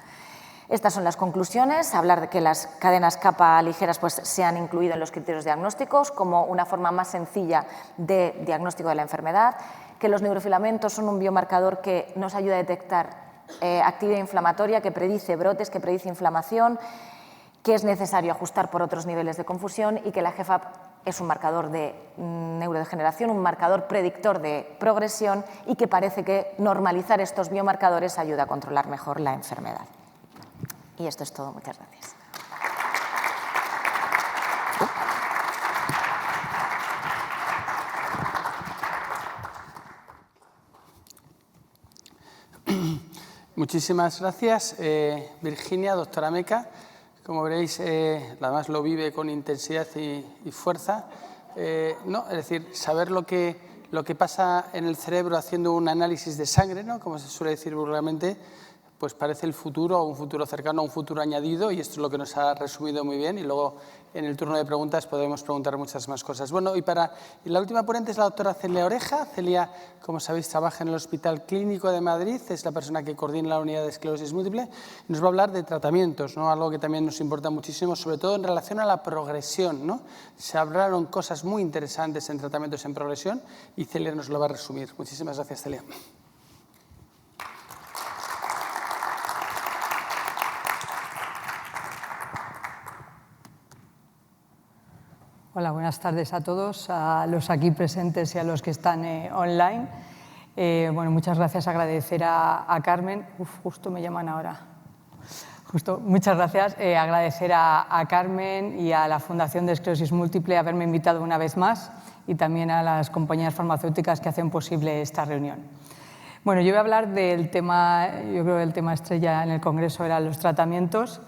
Estas son las conclusiones, hablar de que las cadenas kappa ligeras pues, se han incluido en los criterios diagnósticos como una forma más sencilla de diagnóstico de la enfermedad, que los neurofilamentos son un biomarcador que nos ayuda a detectar actividad inflamatoria, que predice brotes, que predice inflamación, que es necesario ajustar por otros niveles de confusión y que la GFAP es un marcador de neurodegeneración, un marcador predictor de progresión y que parece que normalizar estos biomarcadores ayuda a controlar mejor la enfermedad. Y esto es todo. Muchas gracias. Muchísimas gracias, Virginia, doctora Meca. Como veréis, además lo vive con intensidad y fuerza. Es decir, saber lo que pasa en el cerebro haciendo un análisis de sangre, ¿no? Como se suele decir vulgarmente, pues parece el futuro, un futuro cercano, un futuro añadido, y esto es lo que nos ha resumido muy bien, y luego en el turno de preguntas podremos preguntar muchas más cosas. Bueno, y la última ponente es la doctora Celia Oreja. Celia, como sabéis, trabaja en el Hospital Clínico de Madrid, es la persona que coordina la unidad de esclerosis múltiple, y nos va a hablar de tratamientos, ¿no? Algo que también nos importa muchísimo, sobre todo en relación a la progresión, ¿no? Se hablaron cosas muy interesantes en tratamientos en progresión, y Celia nos lo va a resumir. Muchísimas gracias, Celia. Hola, buenas tardes a todos, a los aquí presentes y a los que están online. Bueno, muchas gracias, agradecer a Carmen. Justo me llaman ahora. Muchas gracias, agradecer a Carmen y a la Fundación de Esclerosis Múltiple haberme invitado una vez más y también a las compañías farmacéuticas que hacen posible esta reunión. Bueno, yo voy a hablar del tema, yo creo que el tema estrella en el Congreso eran los tratamientos.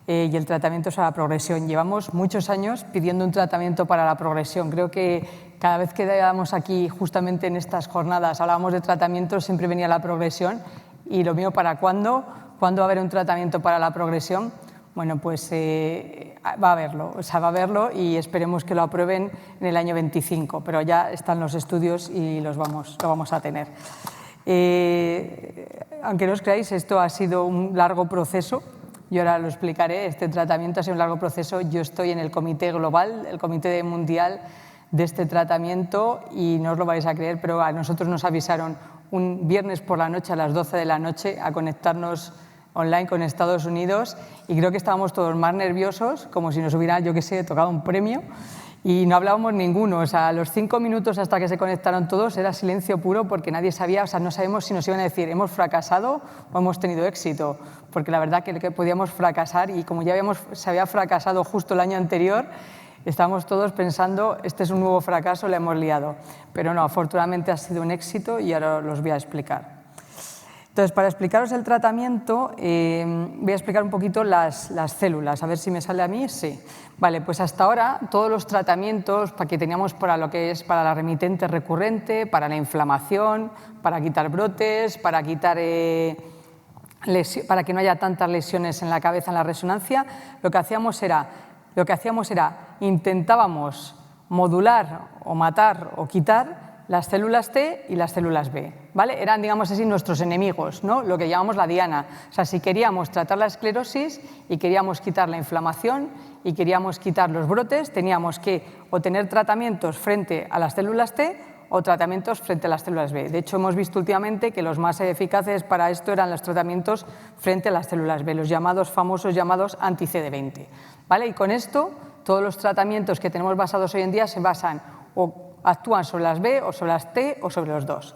Y el tratamiento es a la progresión. Llevamos muchos años pidiendo un tratamiento para la progresión. Creo que cada vez que dábamos aquí, justamente en estas jornadas, hablábamos de tratamientos, siempre venía la progresión. Y lo mío, ¿para cuándo? ¿Cuándo va a haber un tratamiento para la progresión? Bueno, pues va a haberlo. O sea, va a haberlo y esperemos que lo aprueben en el año 25. Pero ya están los estudios y lo vamos a tener. Aunque no os creáis, esto ha sido un largo proceso. Yo ahora lo explicaré, este tratamiento ha sido un largo proceso. Yo estoy en el comité global, el comité mundial de este tratamiento y no os lo vais a creer, pero a nosotros nos avisaron un viernes por la noche a las 12 de la noche a conectarnos online con Estados Unidos y creo que estábamos todos más nerviosos, como si nos hubiera, yo qué sé, tocado un premio y no hablábamos ninguno. O sea, a los 5 minutos hasta que se conectaron todos era silencio puro porque nadie sabía, o sea, no sabemos si nos iban a decir hemos fracasado o hemos tenido éxito, porque la verdad que podíamos fracasar y como ya se había fracasado justo el año anterior, estábamos todos pensando este es un nuevo fracaso, le hemos liado. Pero no, afortunadamente ha sido un éxito y ahora os voy a explicar. Entonces, para explicaros el tratamiento, voy a explicar un poquito las células, a ver si me sale a mí. Sí. Vale, pues hasta ahora todos los tratamientos que teníamos para lo que es para la remitente recurrente, para la inflamación, para quitar brotes, para quitar para que no haya tantas lesiones en la cabeza en la resonancia, lo que hacíamos era intentábamos modular o matar o quitar las células T y las células B, ¿vale? Eran, digamos así, nuestros enemigos, ¿no? Lo que llamamos la diana. O sea, si queríamos tratar la esclerosis y queríamos quitar la inflamación y queríamos quitar los brotes, teníamos que o tener tratamientos frente a las células T o tratamientos frente a las células B. De hecho, hemos visto últimamente que los más eficaces para esto eran los tratamientos frente a las células B, los famosos llamados anti-CD20, ¿vale? Y con esto, todos los tratamientos que tenemos basados hoy en día se basan o actúan sobre las B o sobre las T o sobre los dos.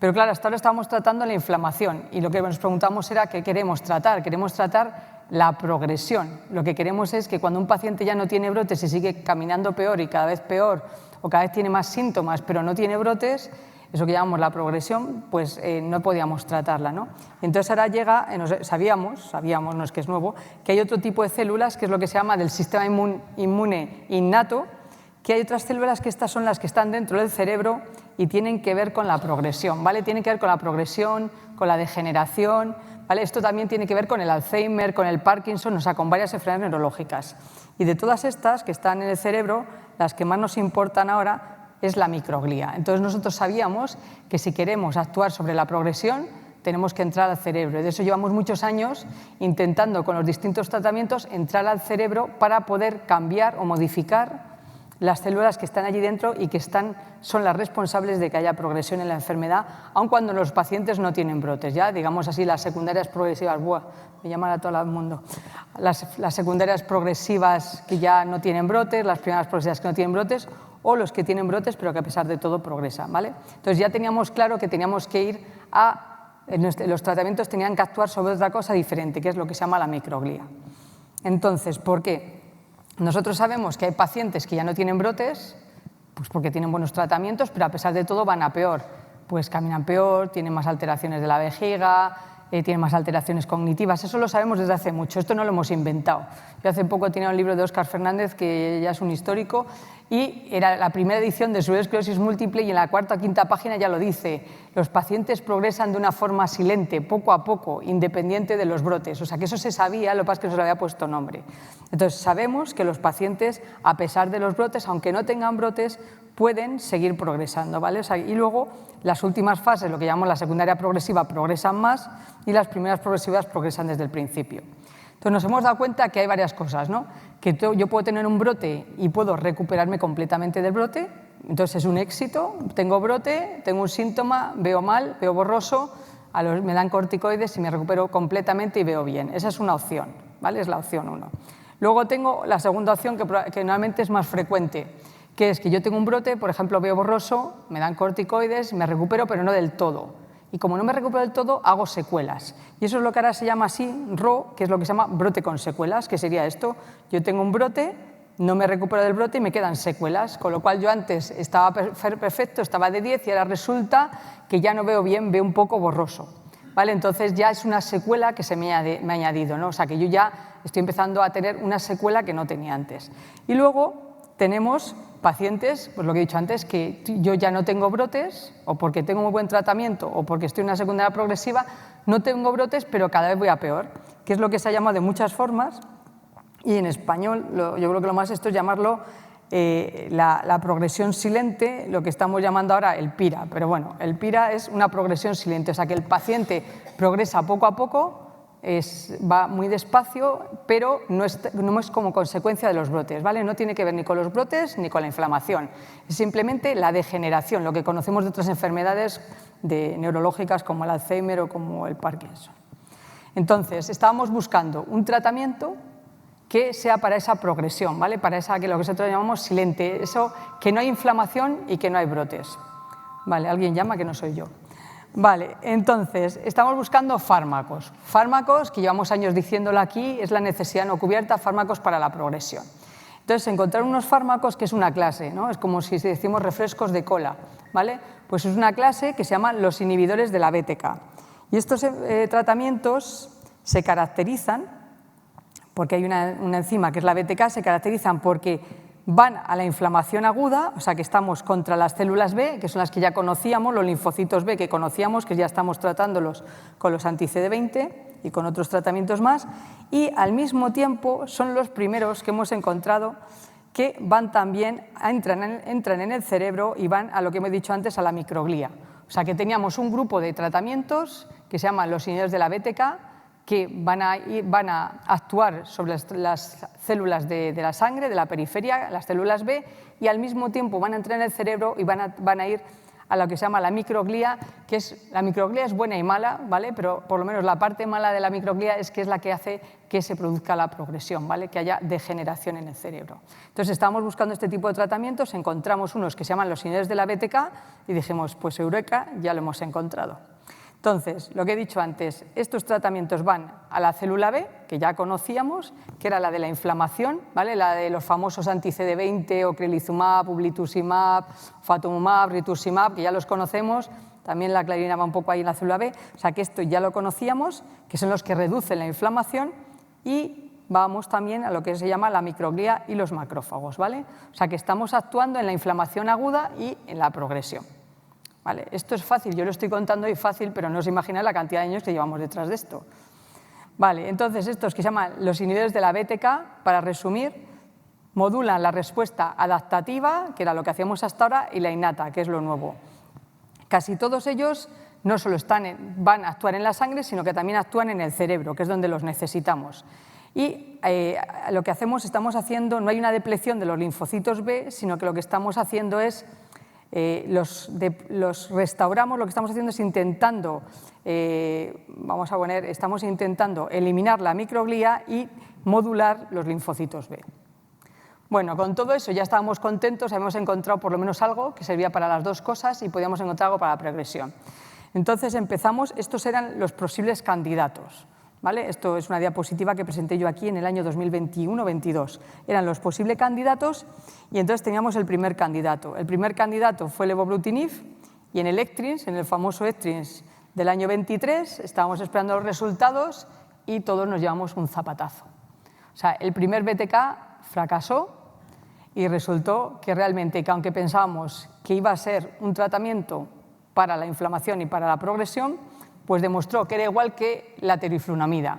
Pero claro, hasta ahora estábamos tratando la inflamación y lo que nos preguntamos era ¿qué queremos tratar? Queremos tratar la progresión. Lo que queremos es que cuando un paciente ya no tiene brotes y sigue caminando peor y cada vez peor, o cada vez tiene más síntomas pero no tiene brotes, eso que llamamos la progresión, pues no podíamos tratarla, ¿no? Entonces ahora llega, sabíamos, no es que es nuevo, que hay otro tipo de células que es lo que se llama del sistema inmune innato, que hay otras células que estas son las que están dentro del cerebro y tienen que ver con la progresión, ¿vale? Tienen que ver con la progresión, con la degeneración, ¿vale? Esto también tiene que ver con el Alzheimer, con el Parkinson, o sea, con varias enfermedades neurológicas. Y de todas estas que están en el cerebro, las que más nos importan ahora es la microglía. Entonces nosotros sabíamos que si queremos actuar sobre la progresión tenemos que entrar al cerebro. Y de eso llevamos muchos años intentando con los distintos tratamientos entrar al cerebro para poder cambiar o modificar las células que están allí dentro y que son las responsables de que haya progresión en la enfermedad, aun cuando los pacientes no tienen brotes. Ya, digamos así, las secundarias progresivas, ¡buah!, me llaman a todo el mundo. Las secundarias progresivas que ya no tienen brotes, las primeras progresivas que no tienen brotes, o los que tienen brotes pero que a pesar de todo progresan, ¿vale? Entonces ya teníamos claro que teníamos que ir los tratamientos tenían que actuar sobre otra cosa diferente, que es lo que se llama la microglía. Entonces, ¿por qué? Nosotros sabemos que hay pacientes que ya no tienen brotes, pues porque tienen buenos tratamientos, pero a pesar de todo van a peor. Pues caminan peor, tienen más alteraciones de la vejiga, tienen más alteraciones cognitivas. Eso lo sabemos desde hace mucho, esto no lo hemos inventado. Yo hace poco tenía un libro de Óscar Fernández, que ya es un histórico, y era la primera edición de su esclerosis múltiple y en la 4ª o 5ª página ya lo dice. Los pacientes progresan de una forma silente, poco a poco, independiente de los brotes. O sea que eso se sabía, lo que pasa es que no se le había puesto nombre. Entonces sabemos que los pacientes, a pesar de los brotes, aunque no tengan brotes, pueden seguir progresando, ¿vale? O sea, y luego las últimas fases, lo que llamamos la secundaria progresiva, progresan más y las primeras progresivas progresan desde el principio. Entonces nos hemos dado cuenta que hay varias cosas, ¿no? Que yo puedo tener un brote y puedo recuperarme completamente del brote, entonces es un éxito, tengo brote, tengo un síntoma, veo mal, veo borroso, me dan corticoides y me recupero completamente y veo bien. Esa es una opción, ¿vale? Es la opción 1. Luego tengo la segunda opción que normalmente es más frecuente, que es que yo tengo un brote, por ejemplo, veo borroso, me dan corticoides, me recupero, pero no del todo. Y como no me recupero del todo, hago secuelas. Y eso es lo que ahora se llama así, RO, que es lo que se llama brote con secuelas, que sería esto. Yo tengo un brote, no me recupero del brote y me quedan secuelas, con lo cual yo antes estaba perfecto, estaba de 10 y ahora resulta que ya no veo bien, veo un poco borroso, ¿vale? Entonces ya es una secuela que se me ha añadido, ¿no? O sea que yo ya estoy empezando a tener una secuela que no tenía antes. Y luego tenemos pacientes, pues lo que he dicho antes, que yo ya no tengo brotes, o porque tengo muy buen tratamiento, o porque estoy en una secundaria progresiva, no tengo brotes, pero cada vez voy a peor, que es lo que se ha llamado de muchas formas, y en español yo creo que lo más esto es llamarlo la progresión silente, lo que estamos llamando ahora el PIRA, pero bueno, el PIRA es una progresión silente, o sea que el paciente progresa poco a poco, va muy despacio, pero no es como consecuencia de los brotes, ¿vale? No tiene que ver ni con los brotes ni con la inflamación. Es simplemente la degeneración, lo que conocemos de otras enfermedades neurológicas como el Alzheimer o como el Parkinson. Entonces, estábamos buscando un tratamiento que sea para esa progresión, ¿vale? Para esa que lo que nosotros llamamos silente, eso que no hay inflamación y que no hay brotes. Vale, alguien llama, que no soy yo. Vale, entonces, estamos buscando fármacos. Fármacos, que llevamos años diciéndolo aquí, es la necesidad no cubierta, fármacos para la progresión. Entonces, encontrar unos fármacos que es una clase, ¿no? Es como si decimos refrescos de cola, ¿vale? Pues es una clase que se llama los inhibidores de la BTK. Y estos tratamientos se caracterizan, porque hay una enzima que es la BTK, se caracterizan porque van a la inflamación aguda, o sea que estamos contra las células B, que son las que ya conocíamos, los linfocitos B que conocíamos, que ya estamos tratándolos con los anti-CD20 y con otros tratamientos más, y al mismo tiempo son los primeros que hemos encontrado que van también, entran en el cerebro y van a lo que hemos dicho antes, a la microglía. O sea que teníamos un grupo de tratamientos que se llaman los inhibidores de la BTK, que van a actuar sobre las células de la sangre, de la periferia, las células B, y al mismo tiempo van a entrar en el cerebro y van a ir a lo que se llama la microglía, la microglía es buena y mala, ¿vale? Pero por lo menos la parte mala de la microglía es que es la que hace que se produzca la progresión, ¿vale? Que haya degeneración en el cerebro. Entonces estábamos buscando este tipo de tratamientos, encontramos unos que se llaman los inhibidores de la BTK y dijimos, pues eureka, ya lo hemos encontrado. Entonces, lo que he dicho antes, estos tratamientos van a la célula B, que ya conocíamos, que era la de la inflamación, ¿vale? La de los famosos anti-CD20, ocrelizumab, ublituximab, ofatumumab, rituximab, que ya los conocemos, también la clarina va un poco ahí en la célula B, o sea que esto ya lo conocíamos, que son los que reducen la inflamación, y vamos también a lo que se llama la microglía y los macrófagos, ¿vale? O sea que estamos actuando en la inflamación aguda y en la progresión. Vale, esto es fácil, yo lo estoy contando y fácil, pero no os imagináis la cantidad de años que llevamos detrás de esto. Vale, entonces estos que se llaman los inhibidores de la BTK, para resumir, modulan la respuesta adaptativa, que era lo que hacíamos hasta ahora, y la innata, que es lo nuevo. Casi todos ellos no solo van a actuar en la sangre, sino que también actúan en el cerebro, que es donde los necesitamos. Y lo que estamos haciendo, no hay una depleción de los linfocitos B, sino que lo que estamos haciendo es los restauramos. Lo que estamos haciendo es estamos intentando eliminar la microglía y modular los linfocitos B. Bueno, con todo eso ya estábamos contentos, habíamos encontrado por lo menos algo que servía para las dos cosas y podíamos encontrar algo para la progresión. Entonces empezamos, estos eran los posibles candidatos. ¿Vale? Esto es una diapositiva que presenté yo aquí en el año 2021-22. Eran los posibles candidatos y entonces teníamos el primer candidato. El primer candidato fue el evobrutinib y en el ECTRIMS, en el famoso ECTRIMS del año 23, estábamos esperando los resultados y todos nos llevamos un zapatazo. O sea, el primer BTK fracasó y resultó que realmente, que aunque pensábamos que iba a ser un tratamiento para la inflamación y para la progresión, pues demostró que era igual que la teriflunomida,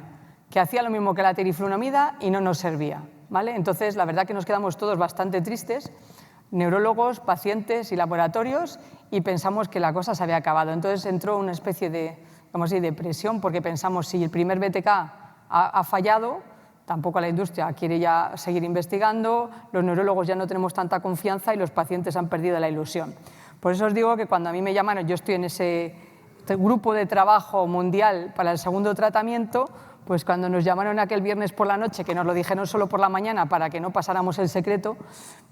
que hacía lo mismo que la teriflunomida y no nos servía, ¿vale? Entonces, la verdad que nos quedamos todos bastante tristes, neurólogos, pacientes y laboratorios, y pensamos que la cosa se había acabado. Entonces entró una especie de, vamos a decir, de presión, porque pensamos si el primer BTK ha fallado, tampoco la industria quiere ya seguir investigando, los neurólogos ya no tenemos tanta confianza y los pacientes han perdido la ilusión. Por eso os digo que cuando a mí me llamaron, yo estoy en ese grupo de trabajo mundial para el segundo tratamiento, pues cuando nos llamaron aquel viernes por la noche, que nos lo dijeron solo por la mañana para que no pasáramos el secreto,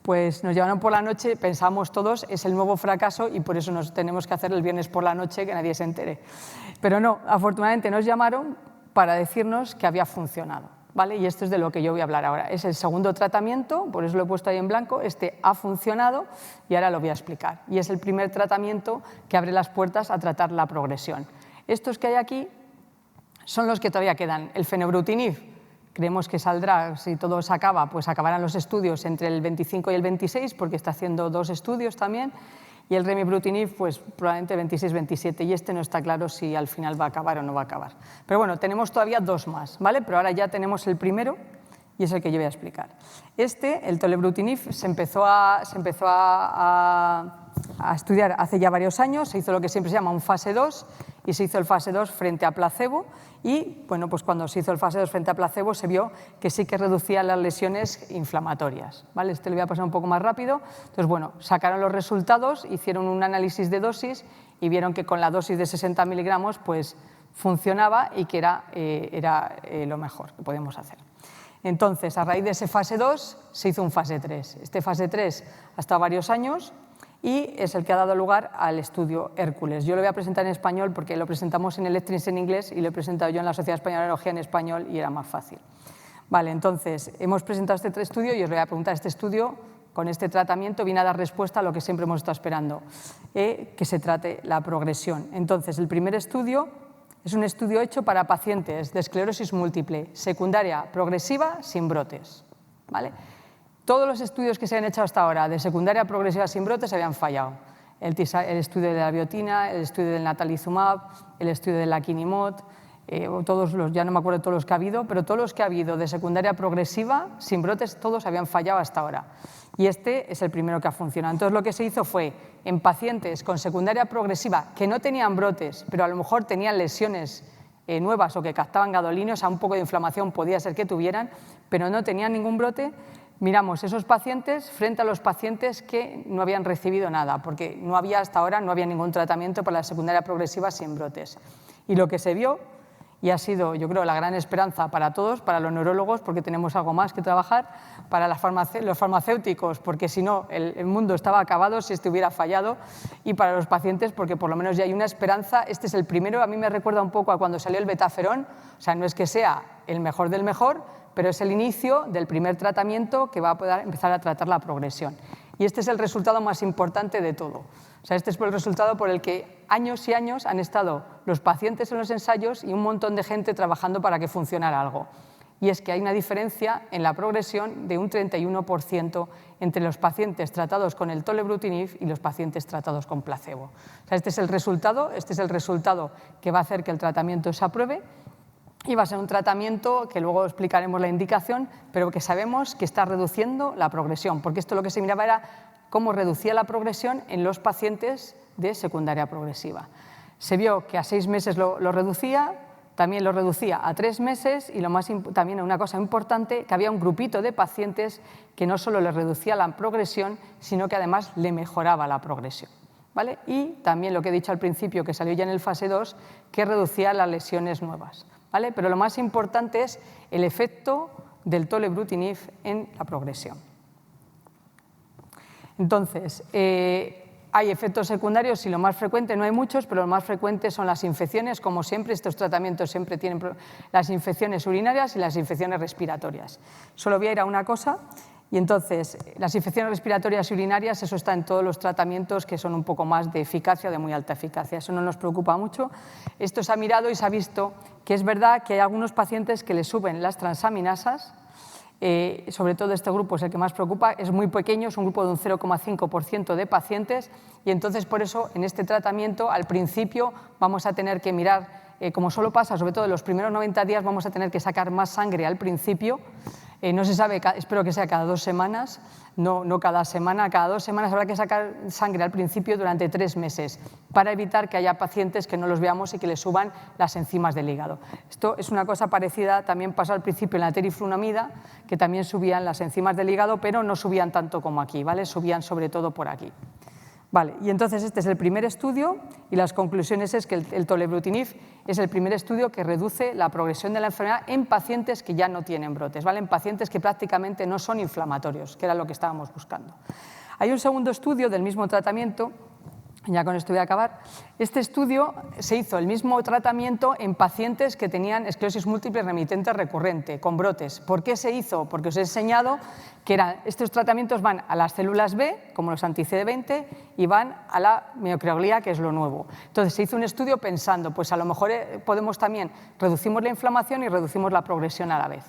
pues nos llamaron por la noche, pensamos todos, es el nuevo fracaso y por eso nos tenemos que hacer el viernes por la noche, que nadie se entere. Pero no, afortunadamente nos llamaron para decirnos que había funcionado. ¿Vale? Y esto es de lo que yo voy a hablar ahora. Es el segundo tratamiento, por eso lo he puesto ahí en blanco, este ha funcionado y ahora lo voy a explicar. Y es el primer tratamiento que abre las puertas a tratar la progresión. Estos que hay aquí son los que todavía quedan. El fenebrutinib, creemos que saldrá, si todo se acaba, pues acabarán los estudios entre el 25 y el 26, porque está haciendo 2 estudios también. Y el remibrutinib, pues probablemente 26-27, y este no está claro si al final va a acabar o no va a acabar. Pero bueno, tenemos todavía 2 más, ¿vale? Pero ahora ya tenemos el primero y es el que yo voy a explicar. El tolebrutinib, se empezó a estudiar hace ya varios años, se hizo lo que siempre se llama un fase 2 y se hizo el fase 2 frente a placebo y bueno, pues cuando se hizo el fase 2 frente a placebo se vio que sí que reducía las lesiones inflamatorias, ¿vale? Este lo voy a pasar un poco más rápido. Entonces, bueno, sacaron los resultados, hicieron un análisis de dosis y vieron que con la dosis de 60 miligramos pues funcionaba y que era lo mejor que podíamos hacer. Entonces, a raíz de ese fase 2 se hizo un fase 3. Este fase 3 ha estado varios años y es el que ha dado lugar al estudio Hércules. Yo lo voy a presentar en español porque lo presentamos en el ECTRIMS en inglés y lo he presentado yo en la Sociedad Española de Neurología en español y era más fácil. Vale, entonces, hemos presentado este estudio y os voy a preguntar, este estudio, con este tratamiento, viene a dar respuesta a lo que siempre hemos estado esperando, que se trate la progresión. Entonces, el primer estudio es un estudio hecho para pacientes de esclerosis múltiple, secundaria, progresiva, sin brotes, ¿vale? Todos los estudios que se han hecho hasta ahora de secundaria progresiva sin brotes habían fallado. El estudio de la biotina, el estudio del natalizumab, el estudio de la quinimod, todos los, ya no me acuerdo todos los que ha habido, pero todos los que ha habido de secundaria progresiva sin brotes, todos habían fallado hasta ahora. Y este es el primero que ha funcionado. Entonces lo que se hizo fue, en pacientes con secundaria progresiva que no tenían brotes, pero a lo mejor tenían lesiones nuevas o que captaban gadolinios, o sea, un poco de inflamación podía ser que tuvieran, pero no tenían ningún brote, miramos esos pacientes frente a los pacientes que no habían recibido nada, porque hasta ahora no había ningún tratamiento para la secundaria progresiva sin brotes. Y lo que se vio, y ha sido, yo creo, la gran esperanza para todos, para los neurólogos, porque tenemos algo más que trabajar, para los farmacéuticos, porque si no, el mundo estaba acabado si este hubiera fallado, y para los pacientes, porque por lo menos ya hay una esperanza. Este es el primero, a mí me recuerda un poco a cuando salió el betaferón, o sea, no es que sea el mejor del mejor, pero es el inicio del primer tratamiento que va a poder empezar a tratar la progresión. Y este es el resultado más importante de todo. O sea, este es el resultado por el que años y años han estado los pacientes en los ensayos y un montón de gente trabajando para que funcionara algo. Y es que hay una diferencia en la progresión de un 31% entre los pacientes tratados con el tolebrutinib y los pacientes tratados con placebo. O sea, este es el resultado que va a hacer que el tratamiento se apruebe. Y va a ser un tratamiento que luego explicaremos la indicación, pero que sabemos que está reduciendo la progresión, porque esto lo que se miraba era cómo reducía la progresión en los pacientes de secundaria progresiva. Se vio que a 6 meses lo reducía, también lo reducía a 3 meses y también una cosa importante, que había un grupito de pacientes que no solo le reducía la progresión, sino que además le mejoraba la progresión. ¿Vale? Y también lo que he dicho al principio, que salió ya en el fase 2, que reducía las lesiones nuevas. ¿Vale? Pero lo más importante es el efecto del tolebrutinib en la progresión. Entonces, hay efectos secundarios y lo más frecuente, no hay muchos, pero lo más frecuente son las infecciones. Como siempre, estos tratamientos siempre tienen las infecciones urinarias y las infecciones respiratorias. Solo voy a ir a una cosa. Y entonces, las infecciones respiratorias y urinarias, eso está en todos los tratamientos que son un poco más de eficacia o de muy alta eficacia. Eso no nos preocupa mucho. Esto se ha mirado y se ha visto que es verdad que hay algunos pacientes que les suben las transaminasas, sobre todo este grupo es el que más preocupa, es muy pequeño, es un grupo de un 0,5% de pacientes y entonces por eso en este tratamiento al principio vamos a tener que mirar, como solo pasa, sobre todo en los primeros 90 días, vamos a tener que sacar más sangre al principio. No se sabe, espero que sea cada 2 semanas, no cada semana. Cada 2 semanas habrá que sacar sangre al principio durante 3 meses para evitar que haya pacientes que no los veamos y que les suban las enzimas del hígado. Esto es una cosa parecida, también pasó al principio en la teriflunomida, que también subían las enzimas del hígado, pero no subían tanto como aquí, ¿vale? Subían sobre todo por aquí. Vale, y entonces este es el primer estudio y las conclusiones es que el tolebrutinib es el primer estudio que reduce la progresión de la enfermedad en pacientes que ya no tienen brotes, ¿vale? En pacientes que prácticamente no son inflamatorios, que era lo que estábamos buscando. Hay un segundo estudio del mismo tratamiento, ya con esto voy a acabar. Este estudio se hizo el mismo tratamiento en pacientes que tenían esclerosis múltiple remitente recurrente, con brotes. ¿Por qué se hizo? Porque os he enseñado que estos tratamientos van a las células B, como los anti-CD20, y van a la miocroglía, que es lo nuevo. Entonces se hizo un estudio pensando, pues a lo mejor podemos también, reducimos la inflamación y reducimos la progresión a la vez.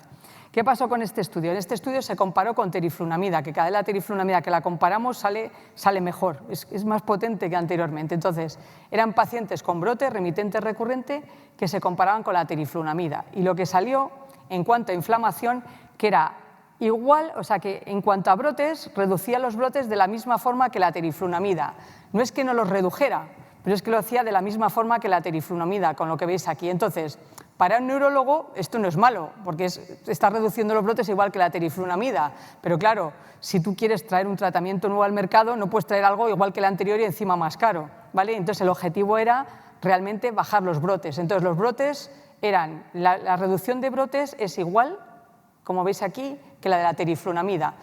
¿Qué pasó con este estudio? En este estudio se comparó con teriflunomida, que cada vez la teriflunomida que la comparamos sale mejor, es más potente que anteriormente. Entonces, eran pacientes con brote remitente recurrente que se comparaban con la teriflunomida. Y lo que salió en cuanto a inflamación, que era igual, o sea que en cuanto a brotes, reducía los brotes de la misma forma que la teriflunomida. No es que no los redujera, pero es que lo hacía de la misma forma que la teriflunomida, con lo que veis aquí. Entonces, para un neurólogo esto no es malo, porque está reduciendo los brotes igual que la teriflunomida. Pero claro, si tú quieres traer un tratamiento nuevo al mercado, no puedes traer algo igual que el anterior y encima más caro, ¿vale? Entonces el objetivo era realmente bajar los brotes. Entonces los brotes eran, la reducción de brotes es igual, como veis aquí, que la de la teriflunomida.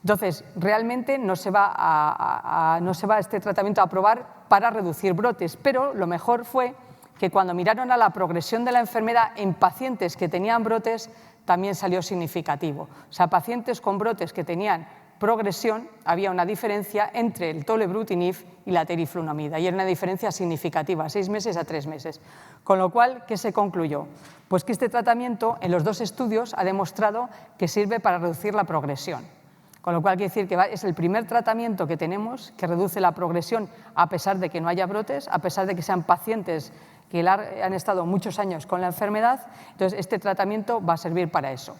Entonces, realmente no se va este tratamiento a aprobar para reducir brotes, pero lo mejor fue que cuando miraron a la progresión de la enfermedad en pacientes que tenían brotes, también salió significativo. O sea, pacientes con brotes que tenían progresión, había una diferencia entre el tolebrutinib y la teriflunomida, y era una diferencia significativa, 6 meses a 3 meses. Con lo cual, ¿qué se concluyó? Pues que este tratamiento, en los 2 estudios, ha demostrado que sirve para reducir la progresión. Con lo cual quiere decir que es el primer tratamiento que tenemos que reduce la progresión a pesar de que no haya brotes, a pesar de que sean pacientes que han estado muchos años con la enfermedad. Entonces, este tratamiento va a servir para eso.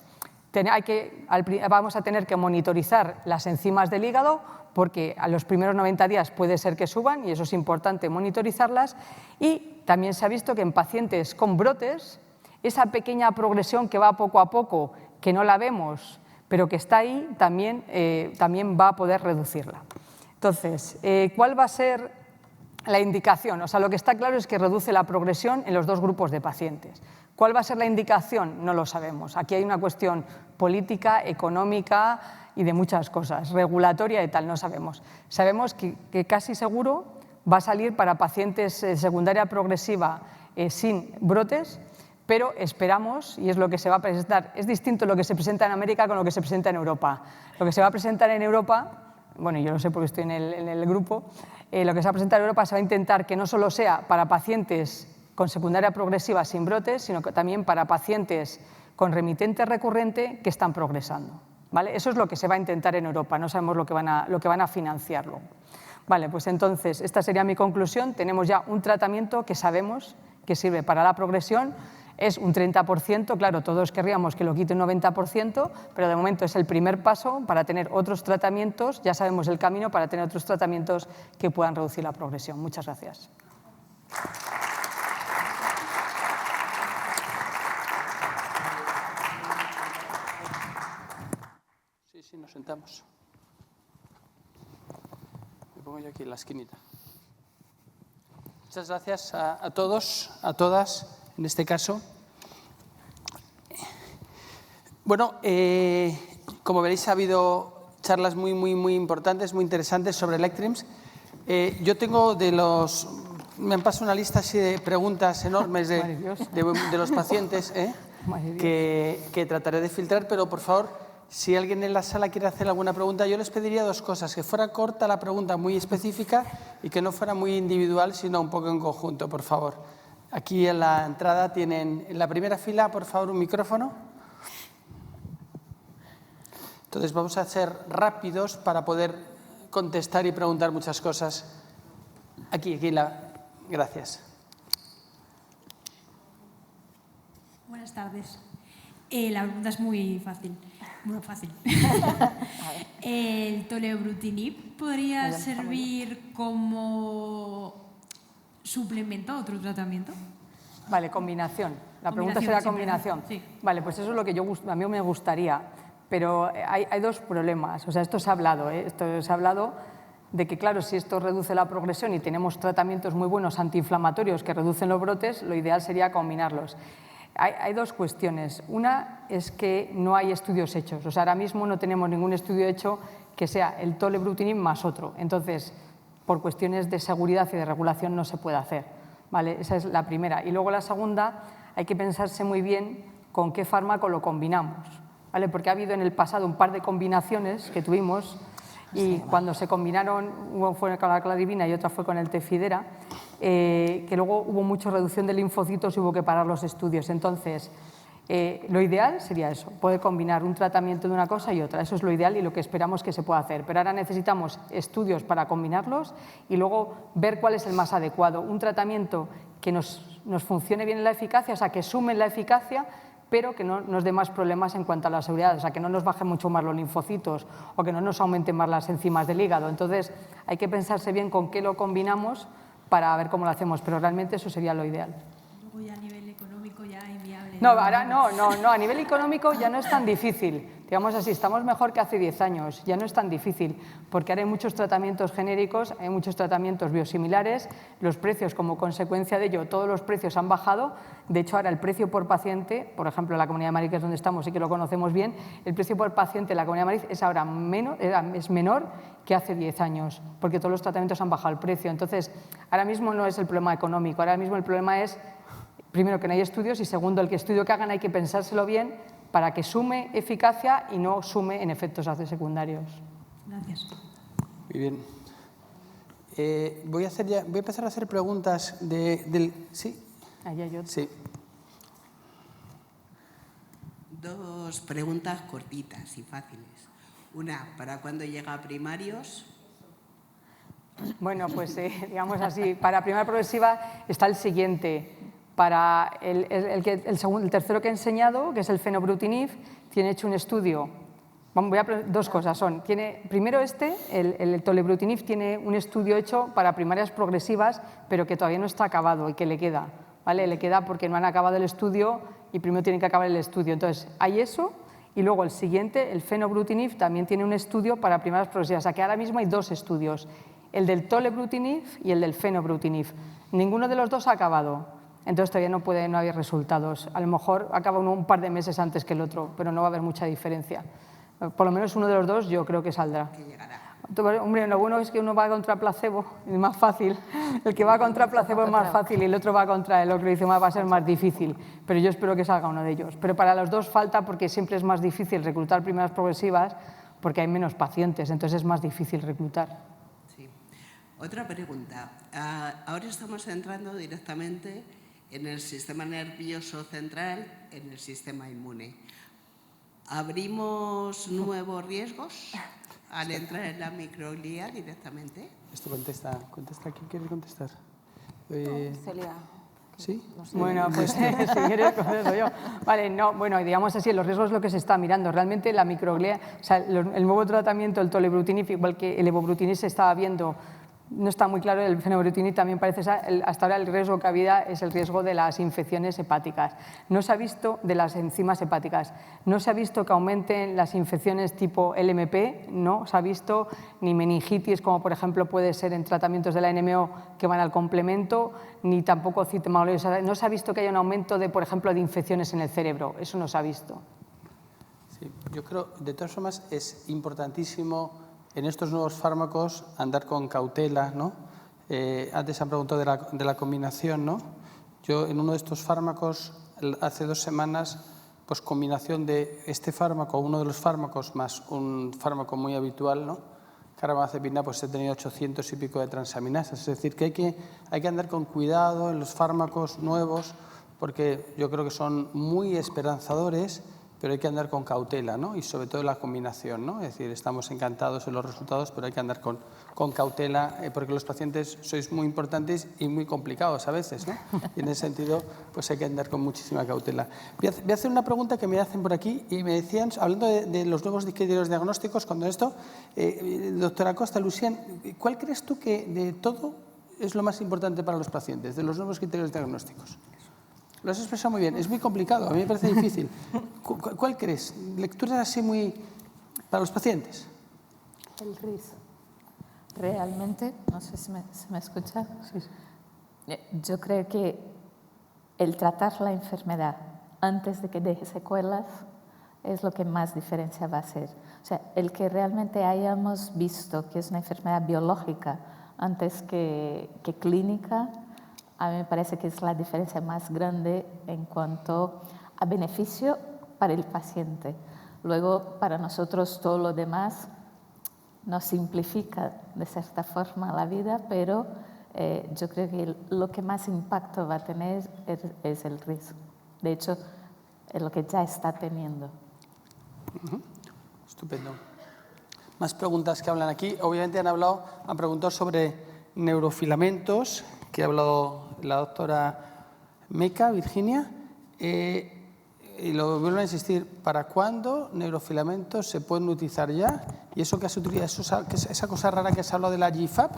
Vamos a tener que monitorizar las enzimas del hígado porque a los primeros 90 días puede ser que suban y eso es importante monitorizarlas. Y también se ha visto que en pacientes con brotes, esa pequeña progresión que va poco a poco, que no la vemos, pero que está ahí, también va a poder reducirla. Entonces, ¿cuál va a ser la indicación? O sea, lo que está claro es que reduce la progresión en los 2 grupos de pacientes. ¿Cuál va a ser la indicación? No lo sabemos. Aquí hay una cuestión política, económica y de muchas cosas, regulatoria y tal, no sabemos. Sabemos que casi seguro va a salir para pacientes secundaria progresiva sin brotes, pero esperamos, y es lo que se va a presentar, es distinto lo que se presenta en América con lo que se presenta en Europa. Lo que se va a presentar en Europa, bueno, yo lo sé porque estoy en el grupo, lo que se va a presentar en Europa se va a intentar que no solo sea para pacientes con secundaria progresiva sin brotes, sino que también para pacientes con remitente recurrente que están progresando. ¿Vale? Eso es lo que se va a intentar en Europa, no sabemos lo que van a financiarlo. Vale, pues entonces, esta sería mi conclusión. Tenemos ya un tratamiento que sabemos que sirve para la progresión, es un 30%, claro, todos querríamos que lo quite un 90%, pero de momento es el primer paso para tener otros tratamientos, ya sabemos el camino para tener otros tratamientos que puedan reducir la progresión. Muchas gracias. Sí, nos sentamos. Me pongo yo aquí en la esquinita. Muchas gracias a todos, a todas, en este caso. Bueno, como veréis, ha habido charlas muy importantes, muy interesantes sobre Electrims. Yo tengo me han pasado una lista así de preguntas enormes de los pacientes que trataré de filtrar, pero por favor, si alguien en la sala quiere hacer alguna pregunta, yo les pediría dos cosas, que fuera corta la pregunta, muy específica, y que no fuera muy individual, sino un poco en conjunto, por favor. Aquí en la entrada tienen, en la primera fila, por favor, un micrófono. Entonces vamos a ser rápidos para poder contestar y preguntar muchas cosas. Aquí, gracias. Buenas tardes. La pregunta es muy fácil. Muy fácil. ¿El tolebrutinib podría servir como suplemento a otro tratamiento? Vale, combinación. La pregunta será combinación. Sí. Vale, pues eso es lo que a mí me gustaría, pero hay dos problemas. O sea, esto se ha hablado, de que, claro, si esto reduce la progresión y tenemos tratamientos muy buenos antiinflamatorios que reducen los brotes, lo ideal sería combinarlos. Hay dos cuestiones. Una es que no hay estudios hechos. O sea, ahora mismo no tenemos ningún estudio hecho que sea el tolebrutinib más otro. Entonces, por cuestiones de seguridad y de regulación no se puede hacer. ¿Vale? Esa es la primera. Y luego la segunda, hay que pensarse muy bien con qué fármaco lo combinamos. ¿Vale? Porque ha habido en el pasado un par de combinaciones que tuvimos y cuando se combinaron, uno fue con la cladribina y otra fue con el tefidera, que luego hubo mucha reducción de linfocitos y hubo que parar los estudios. Entonces, lo ideal sería eso, poder combinar un tratamiento de una cosa y otra. Eso es lo ideal y lo que esperamos que se pueda hacer. Pero ahora necesitamos estudios para combinarlos y luego ver cuál es el más adecuado. Un tratamiento que nos funcione bien en la eficacia, o sea, que sume en la eficacia, pero que no nos dé más problemas en cuanto a la seguridad, o sea, que no nos bajen mucho más los linfocitos o que no nos aumenten más las enzimas del hígado. Entonces, hay que pensarse bien con qué lo combinamos para ver cómo lo hacemos, pero realmente eso sería lo ideal. Luego ya a nivel económico ya inviable. No, ahora no, a nivel económico ya no es tan difícil. Digamos así, estamos mejor que hace 10 años, ya no es tan difícil, porque ahora hay muchos tratamientos genéricos, hay muchos tratamientos biosimilares, los precios como consecuencia de ello, todos los precios han bajado. De hecho, ahora el precio por paciente, por ejemplo, en la Comunidad de Madrid, que es donde estamos y que lo conocemos bien, el precio por paciente en la Comunidad de Madrid es ahora menor que hace 10 años, porque todos los tratamientos han bajado el precio. Entonces, ahora mismo no es el problema económico, ahora mismo el problema es, primero, que no hay estudios y segundo, el estudio que hagan hay que pensárselo bien para que sume eficacia y no sume en efectos secundarios. Gracias. Muy bien. Voy a empezar a hacer preguntas ¿Sí? Ahí hay otro. Sí. Dos preguntas cortitas y fáciles. Una, ¿para cuándo llega a primarios? Bueno, pues digamos así, para primera progresiva está el siguiente. Para el tercero que he enseñado, que es el fenobrutinib, tiene hecho un estudio. Dos cosas son. Primero el tolebrutinib tiene un estudio hecho para primarias progresivas, pero que todavía no está acabado y que le queda. ¿Vale? Le queda porque no han acabado el estudio y primero tienen que acabar el estudio. Entonces, hay eso. Y luego el siguiente, el fenobrutinib, también tiene un estudio para primarias progresivas. O sea que ahora mismo hay dos estudios, el del tolebrutinib y el del fenobrutinib. Ninguno de los dos ha acabado. entonces todavía no haber resultados. A lo mejor acaba uno un par de meses antes que el otro, pero no va a haber mucha diferencia. Por lo menos uno de los dos yo creo que saldrá. Hombre, lo bueno es que uno va contra placebo, es más fácil. El que va contra placebo es más fácil y el otro va contra el ocrelizumab va a ser más difícil. Pero yo espero que salga uno de ellos. Pero para los dos falta porque siempre es más difícil reclutar primeras progresivas porque hay menos pacientes, entonces es más difícil reclutar. Sí. Otra pregunta. Ahora estamos entrando directamente en el sistema nervioso central, en el sistema inmune. ¿Abrimos nuevos riesgos al entrar en la microglía directamente? Esto contesta. ¿Quién quiere contestar? Celia. ¿Sí? No sé. Bueno, pues si quieres contesto yo. Vale, no, bueno, digamos así, los riesgos es lo que se está mirando. Realmente la microglía, o sea, el nuevo tratamiento, el tolebrutinib, igual que el evobrutinib se estaba viendo, no está muy claro, el fenobrutinib también parece, hasta ahora el riesgo que había es el riesgo de las infecciones hepáticas. No se ha visto de las enzimas hepáticas, no se ha visto que aumenten las infecciones tipo LMP, no se ha visto ni meningitis, como por ejemplo puede ser en tratamientos de la NMO que van al complemento, ni tampoco citomegalovirus. No se ha visto que haya un aumento de, por ejemplo, de infecciones en el cerebro, eso no se ha visto. Sí, yo creo, de todas formas, es importantísimo en estos nuevos fármacos andar con cautela, ¿no? Antes han preguntado de la combinación, ¿no? Yo en uno de estos fármacos, hace 2 semanas, pues combinación de este fármaco, uno de los fármacos, más un fármaco muy habitual, ¿no? Carbamazepina, pues he tenido 800 y pico de transaminasas. Es decir, que hay que andar con cuidado en los fármacos nuevos, porque yo creo que son muy esperanzadores, pero hay que andar con cautela, ¿no? Y sobre todo la combinación, ¿no? Es decir, estamos encantados en los resultados, pero hay que andar con cautela, porque los pacientes sois muy importantes y muy complicados a veces, ¿no? Y en ese sentido, pues hay que andar con muchísima cautela. Voy a hacer una pregunta que me hacen por aquí y me decían, hablando de los nuevos criterios diagnósticos, cuando esto, doctora Costa, Lucien, ¿cuál crees tú que de todo es lo más importante para los pacientes, de los nuevos criterios diagnósticos? Lo has expresado muy bien. Es muy complicado, a mí me parece difícil. ¿Cuál crees? ¿Lecturas así muy para los pacientes? El RIS. Realmente, no sé si me escucha. Sí, sí. Yo creo que el tratar la enfermedad antes de que deje secuelas es lo que más diferencia va a hacer. O sea, el que realmente hayamos visto que es una enfermedad biológica antes que clínica, a mí me parece que es la diferencia más grande en cuanto a beneficio para el paciente. Luego, para nosotros, todo lo demás nos simplifica de cierta forma la vida, pero yo creo que lo que más impacto va a tener es el riesgo. De hecho, es lo que ya está teniendo. Estupendo. Más preguntas que hablan aquí. Obviamente han preguntado sobre neurofilamentos, que ha hablado la doctora Meca, Virginia, y lo vuelvo a insistir, ¿para cuándo neurofilamentos se pueden utilizar ya? Y eso que has utilizado, esa cosa rara que has hablado de la GFAP,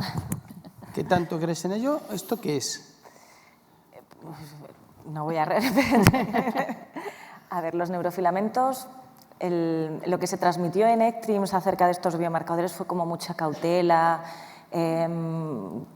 ¿qué tanto crees en ello? ¿Esto qué es? No voy a repetir. A ver, los neurofilamentos, lo que se transmitió en ECTRIMS acerca de estos biomarcadores fue como mucha cautela,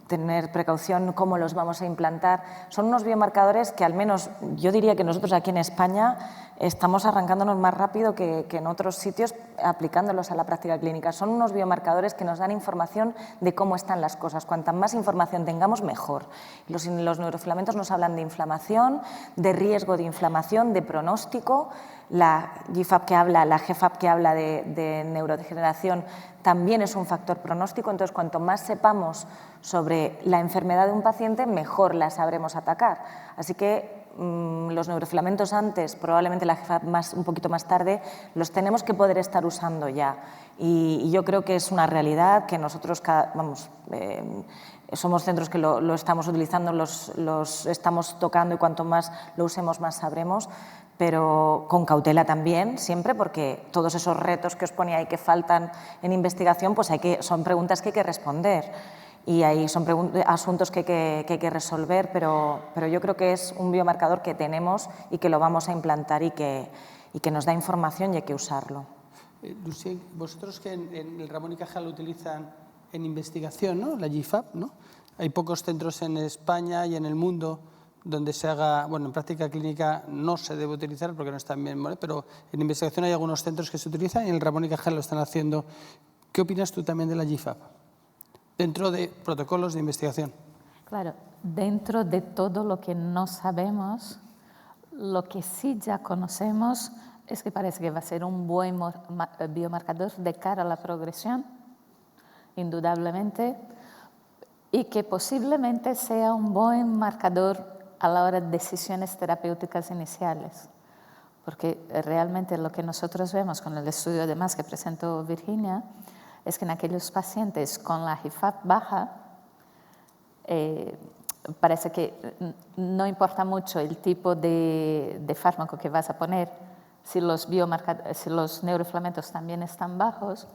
tener precaución, cómo los vamos a implantar. Son unos biomarcadores que al menos yo diría que nosotros aquí en España estamos arrancándonos más rápido que en otros sitios aplicándolos a la práctica clínica. Son unos biomarcadores que nos dan información de cómo están las cosas. Cuanta más información tengamos, mejor. Los neurofilamentos nos hablan de inflamación, de riesgo de inflamación, de pronóstico. La GFAP que habla, la GFAP que habla de neurodegeneración también es un factor pronóstico, entonces cuanto más sepamos sobre la enfermedad de un paciente, mejor la sabremos atacar. Así que los neurofilamentos antes, probablemente la GFAP un poquito más tarde, los tenemos que poder estar usando ya. Y yo creo que es una realidad que nosotros, somos centros que lo estamos utilizando, los estamos tocando y cuanto más lo usemos, más sabremos. Pero con cautela también, siempre, porque todos esos retos que os ponía ahí que faltan en investigación, pues son preguntas que hay que responder y ahí son asuntos que hay que resolver, pero yo creo que es un biomarcador que tenemos y que lo vamos a implantar y que nos da información y hay que usarlo. Lucien, vosotros que en el Ramón y Cajal lo utilizan en investigación, ¿no? La GFAP, ¿no? Hay pocos centros en España y en el mundo donde se haga, bueno, en práctica clínica no se debe utilizar porque no está bien, ¿vale? Pero en investigación hay algunos centros que se utilizan y en el Ramón y Cajal lo están haciendo. ¿Qué opinas tú también de la GFAP dentro de protocolos de investigación? Claro, dentro de todo lo que no sabemos, lo que sí ya conocemos es que parece que va a ser un buen biomarcador de cara a la progresión, indudablemente, y que posiblemente sea un buen marcador a la hora de decisiones terapéuticas iniciales. Porque realmente lo que nosotros vemos con el estudio además que presentó Virginia es que en aquellos pacientes con la GFAP baja, parece que no importa mucho el tipo de fármaco que vas a poner, si los neurofilamentos también están bajos,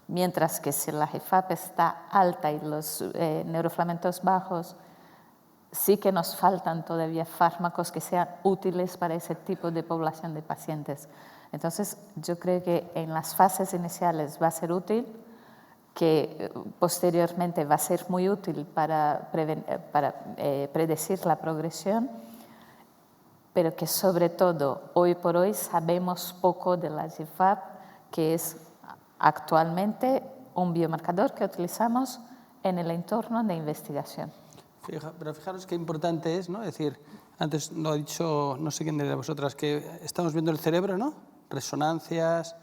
mientras que si la GFAP está alta y los neurofilamentos bajos, sí que nos faltan todavía fármacos que sean útiles para ese tipo de población de pacientes. Entonces, yo creo que en las fases iniciales va a ser útil, que posteriormente va a ser muy útil para predecir la progresión, pero que sobre todo hoy por hoy sabemos poco de la GFAP, que es actualmente un biomarcador que utilizamos en el entorno de investigación. Pero fijaros qué importante es, ¿no? Es decir, antes lo ha dicho no sé quién de vosotras, que estamos viendo el cerebro, ¿no? Resonancias,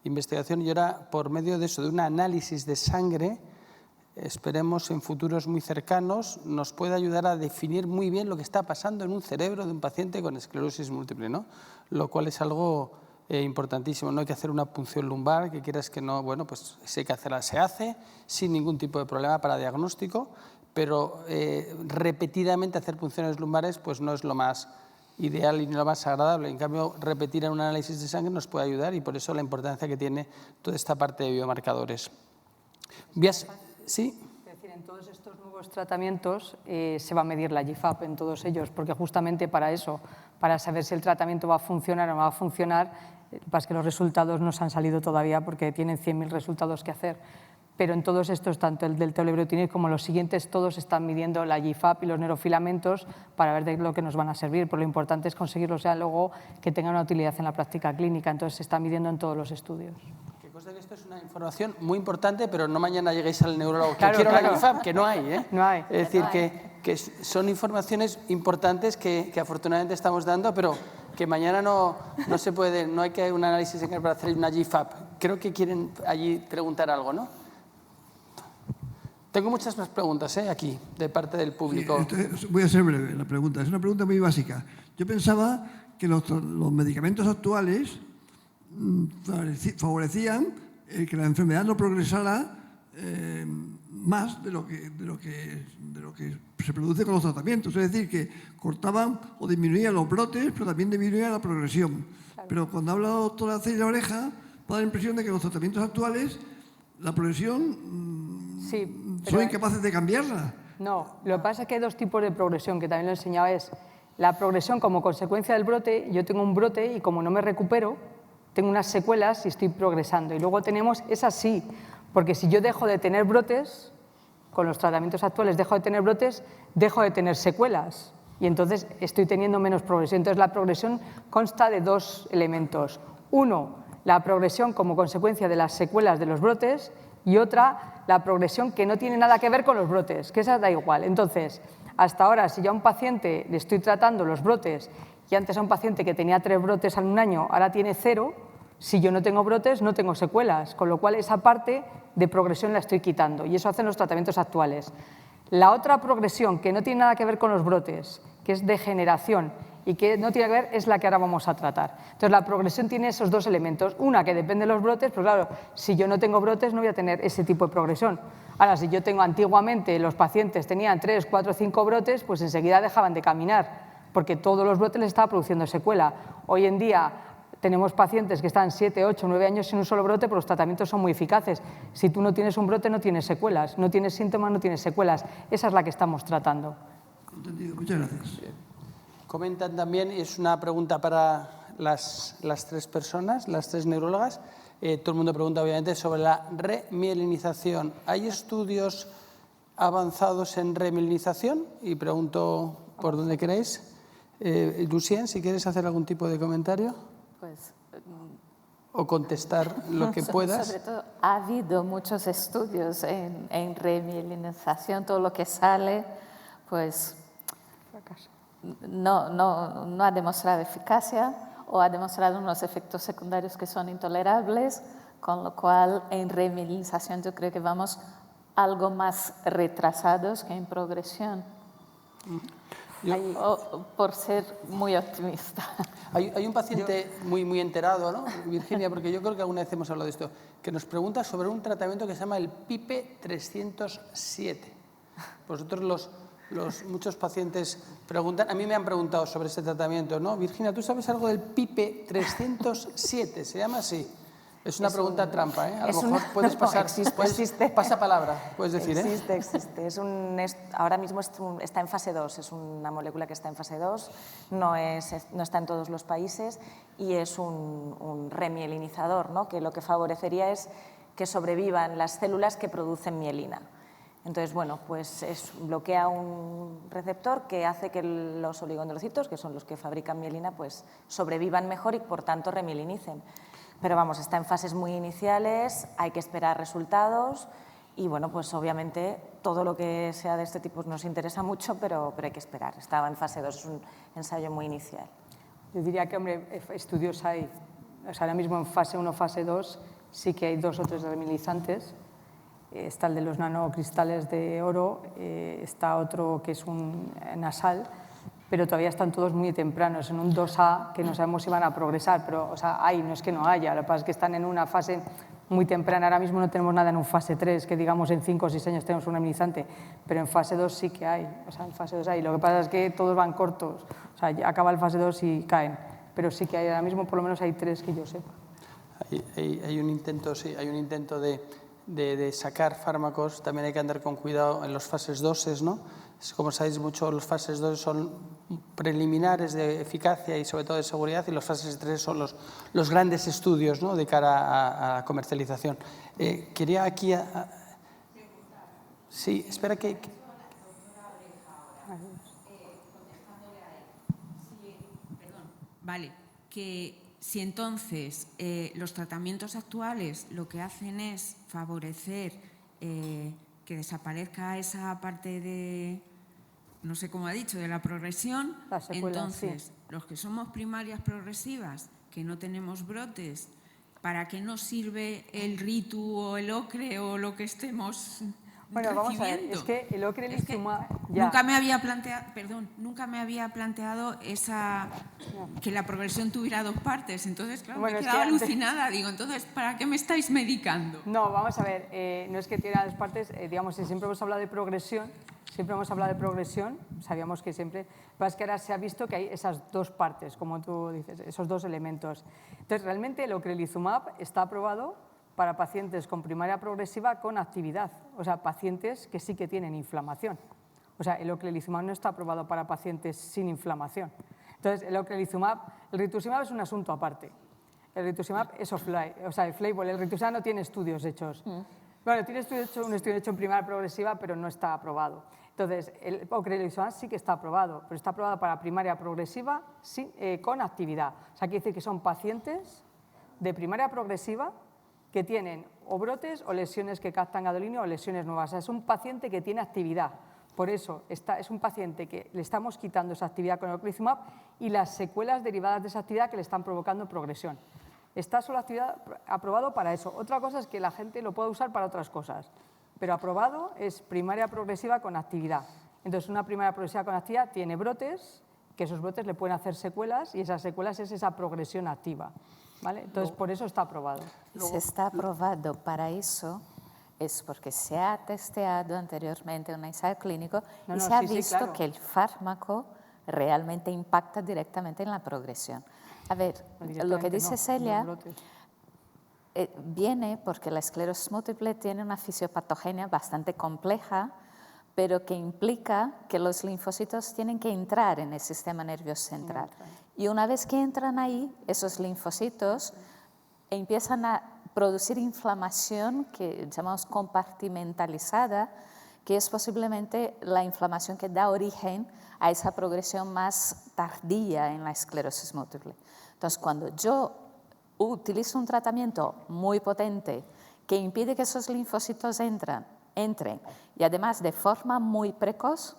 investigación, y ahora por medio de eso, de un análisis de sangre, esperemos en futuros muy cercanos, nos puede ayudar a definir muy bien lo que está pasando en un cerebro de un paciente con esclerosis múltiple, ¿no? Lo cual es algo importantísimo. No hay que hacer una punción lumbar, que quieras que no, bueno, pues si hay que hacerla, se hace, sin ningún tipo de problema para diagnóstico, pero repetidamente hacer punciones lumbares pues no es lo más ideal y lo más agradable. En cambio, repetir en un análisis de sangre nos puede ayudar y por eso la importancia que tiene toda esta parte de biomarcadores. ¿Sí? Es decir, en todos estos nuevos tratamientos se va a medir la GFAP en todos ellos, porque justamente para eso, para saber si el tratamiento va a funcionar o no va a funcionar, es que los resultados no se han salido todavía porque tienen 100.000 resultados que hacer. Pero en todos estos, tanto el del tolebrutinib como los siguientes, todos están midiendo la GFAP y los neurofilamentos para ver de lo que nos van a servir. Pero lo importante es conseguirlos ya luego que tengan una utilidad en la práctica clínica. Entonces se está midiendo en todos los estudios. Que conste que esto es una información muy importante, pero no mañana lleguéis al neurólogo. Claro, que quiero claro. la GFAP, que no hay, ¿eh? No hay. Es decir, que son informaciones importantes que afortunadamente estamos dando, pero que mañana no se puede, no hay que hacer un análisis para hacer una GFAP. Creo que quieren allí preguntar algo, ¿no? Tengo muchas más preguntas aquí, de parte del público. Sí, voy a ser breve la pregunta. Es una pregunta muy básica. Yo pensaba que los medicamentos actuales favorecían que la enfermedad no progresara más de lo que se produce con los tratamientos. Es decir, que cortaban o disminuían los brotes, pero también disminuían la progresión. Claro. Pero cuando habla la doctora Celia Oreja, da la impresión de que los tratamientos actuales, la progresión... ¿Son incapaces de cambiarla? No, lo que pasa es que hay dos tipos de progresión, que también lo enseñaba, es la progresión como consecuencia del brote. Yo tengo un brote y como no me recupero, tengo unas secuelas y estoy progresando. Y luego tenemos esa sí, porque si yo dejo de tener brotes, con los tratamientos actuales dejo de tener brotes, dejo de tener secuelas. Y entonces estoy teniendo menos progresión. Entonces la progresión consta de dos elementos. Uno, la progresión como consecuencia de las secuelas de los brotes, y otra, la progresión que no tiene nada que ver con los brotes, que esa da igual. Entonces, hasta ahora, si yo a un paciente le estoy tratando los brotes y antes a un paciente que tenía 3 brotes en un año, ahora tiene 0, si yo no tengo brotes, no tengo secuelas, con lo cual esa parte de progresión la estoy quitando y eso hacen los tratamientos actuales. La otra progresión que no tiene nada que ver con los brotes, que es degeneración y que no tiene que ver, es la que ahora vamos a tratar. Entonces, la progresión tiene esos dos elementos. Una, que depende de los brotes, pero claro, si yo no tengo brotes no voy a tener ese tipo de progresión. Ahora, si yo tengo antiguamente, los pacientes tenían 3, 4, 5 brotes, pues enseguida dejaban de caminar, porque todos los brotes les estaba produciendo secuela. Hoy en día tenemos pacientes que están 7, 8, 9 años sin un solo brote, pero los tratamientos son muy eficaces. Si tú no tienes un brote, no tienes secuelas. No tienes síntomas, no tienes secuelas. Esa es la que estamos tratando. Entendido. Muchas gracias. Comentan también, es una pregunta para las 3 personas, las 3 neurólogas. Todo el mundo pregunta, obviamente, sobre la remielinización. ¿Hay estudios avanzados en remielinización? Y pregunto por dónde queréis. Lucien, si quieres hacer algún tipo de comentario Pues, o contestar lo que puedas. sobre todo, ha habido muchos estudios en remielinización, todo lo que sale, pues no ha demostrado eficacia o ha demostrado unos efectos secundarios que son intolerables, con lo cual en remielinización yo creo que vamos algo más retrasados que en progresión. Por ser muy optimista. Hay un paciente muy enterado, ¿no, Virginia? Porque yo creo que alguna vez hemos hablado de esto, que nos pregunta sobre un tratamiento que se llama el PIPE 307. Vosotros muchos pacientes preguntan, a mí me han preguntado sobre ese tratamiento, ¿no? Virginia, ¿tú sabes algo del PIPE 307? ¿Se llama así? Es una pregunta trampa, ¿eh? A lo mejor puedes pasar, existe. pasa palabra, puedes decir, ¿eh? Existe. Ahora mismo está en fase 2, es una molécula que está en fase 2, no está en todos los países y es un remielinizador, ¿no? Que lo que favorecería es que sobrevivan las células que producen mielina. Entonces, bueno, pues bloquea un receptor que hace que los oligodendrocitos, que son los que fabrican mielina, pues sobrevivan mejor y por tanto remilinicen. Pero vamos, está en fases muy iniciales, hay que esperar resultados y bueno, pues obviamente todo lo que sea de este tipo nos interesa mucho, pero hay que esperar. Estaba en fase 2, es un ensayo muy inicial. Yo diría que, hombre, estudios hay. O sea, ahora mismo en fase 1, fase 2 sí que hay 2 o 3 remilizantes. Está el de los nanocristales de oro, está otro que es un nasal, pero todavía están todos muy tempranos, en un 2A que no sabemos si van a progresar, pero o sea, no es que no haya, lo que pasa es que están en una fase muy temprana. Ahora mismo no tenemos nada en un fase 3, que digamos en 5 o 6 años tenemos un remilizante, pero en fase 2 sí que hay, o sea, en fase 2 hay. Lo que pasa es que todos van cortos, o sea, acaba el fase 2 y caen, pero sí que hay, ahora mismo por lo menos hay 3 que yo sepa. Hay un intento, sí, hay un intento de sacar fármacos, también hay que andar con cuidado en los fases 2, ¿no? Como sabéis mucho, los fases 2 son preliminares de eficacia y sobre todo de seguridad, y los fases 3 son los grandes estudios, ¿no?, de cara a comercialización. Quería aquí... Sí, espera que... Vale, que si entonces los tratamientos actuales lo que hacen es favorecer que desaparezca esa parte de, no sé cómo ha dicho, de la progresión, entonces sí, los que somos primarias progresivas, que no tenemos brotes, ¿para qué nos sirve el ritu o el ocre o lo que estemos Bueno, vamos a ver, es que el ocrelizumab... Nunca me había planteado que la progresión tuviera 2 partes, entonces, claro, me he quedado alucinada. Digo, entonces, ¿para qué me estáis medicando? No, vamos a ver, no es que tuviera 2 partes, digamos, si siempre hemos hablado de progresión, sabíamos que siempre... Pero es que ahora se ha visto que hay esas 2 partes, como tú dices, esos 2 elementos. Entonces, realmente el ocrelizumab está aprobado para pacientes con primaria progresiva con actividad, o sea, pacientes que sí que tienen inflamación. O sea, el ocrelizumab no está aprobado para pacientes sin inflamación. Entonces, el rituximab es un asunto aparte. El rituximab es off-label, el rituximab no tiene estudios hechos. Bueno, tiene un estudio hecho en primaria progresiva, pero no está aprobado. Entonces, el ocrelizumab sí que está aprobado, pero está aprobado para primaria progresiva con actividad. O sea, quiere decir que son pacientes de primaria progresiva que tienen o brotes o lesiones que captan gadolinio o lesiones nuevas. O sea, es un paciente que tiene actividad. Por eso es un paciente que le estamos quitando esa actividad con el ocrelizumab y las secuelas derivadas de esa actividad que le están provocando progresión. Está solo aprobado para eso. Otra cosa es que la gente lo puede usar para otras cosas, pero aprobado es primaria progresiva con actividad. Entonces, una primaria progresiva con actividad tiene brotes, que esos brotes le pueden hacer secuelas y esas secuelas es esa progresión activa. ¿Vale? Entonces, por eso está aprobado. Si está aprobado para eso, es porque se ha testeado anteriormente en un ensayo clínico y se ha visto que el fármaco realmente impacta directamente en la progresión. A ver, lo que dice Celia viene porque la esclerosis múltiple tiene una fisiopatogenia bastante compleja, pero que implica que los linfocitos tienen que entrar en el sistema nervioso central. Y una vez que entran ahí, esos linfocitos empiezan a producir inflamación que llamamos compartimentalizada, que es posiblemente la inflamación que da origen a esa progresión más tardía en la esclerosis múltiple. Entonces, cuando yo utilizo un tratamiento muy potente que impide que esos linfocitos entren y además de forma muy precoz,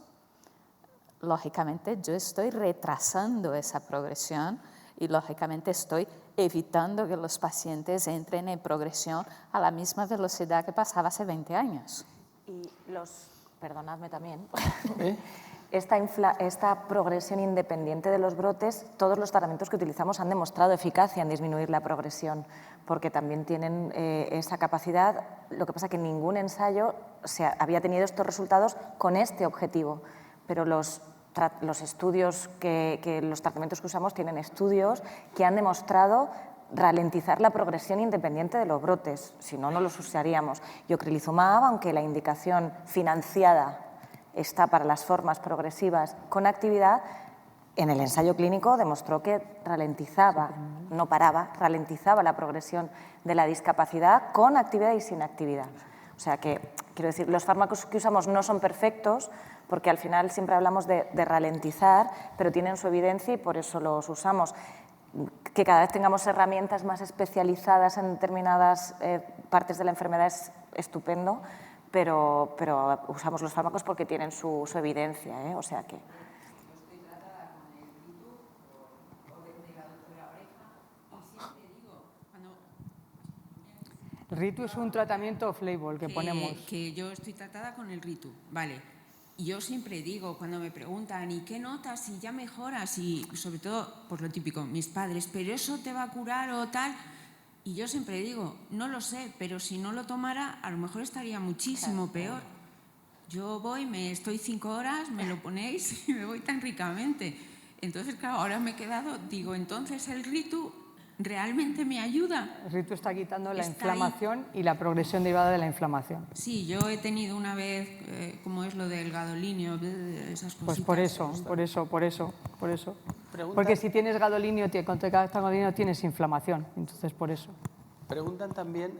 lógicamente yo estoy retrasando esa progresión y lógicamente estoy evitando que los pacientes entren en progresión a la misma velocidad que pasaba hace 20 años. Y perdonadme también, esta progresión independiente de los brotes, todos los tratamientos que utilizamos han demostrado eficacia en disminuir la progresión, porque también tienen esa capacidad. Lo que pasa es que ningún ensayo había tenido estos resultados con este objetivo, pero los estudios los tratamientos que usamos tienen estudios que han demostrado ralentizar la progresión independiente de los brotes, si no, no los usaríamos. Y ocrelizumab, aunque la indicación financiada está para las formas progresivas con actividad, en el ensayo clínico demostró que ralentizaba, no paraba, ralentizaba la progresión de la discapacidad con actividad y sin actividad. O sea que, quiero decir, los fármacos que usamos no son perfectos, porque al final siempre hablamos de ralentizar, pero tienen su evidencia y por eso los usamos. Que cada vez tengamos herramientas más especializadas en determinadas partes de la enfermedad es estupendo, pero usamos los fármacos porque tienen su evidencia, o sea que... El Ritu es un tratamiento off-label que ponemos. Que yo estoy tratada con el Ritu, vale. Y yo siempre digo, cuando me preguntan, ¿y qué notas? ¿Y ya mejoras? Y sobre todo, pues lo típico, mis padres, ¿pero eso te va a curar o tal? Y yo siempre digo, no lo sé, pero si no lo tomara, a lo mejor estaría muchísimo peor. Yo voy, estoy 5 horas, me lo ponéis y me voy tan ricamente. Entonces, claro, ahora me he quedado, digo, entonces el Ritu realmente me ayuda. El Ritu está quitando la inflamación y la progresión derivada de la inflamación. Sí, yo he tenido una vez, como es lo del gadolinio, esas cositas. Pues por eso. Porque si tienes gadolinio, cuando te gadolinio tienes inflamación, entonces por eso. Preguntan también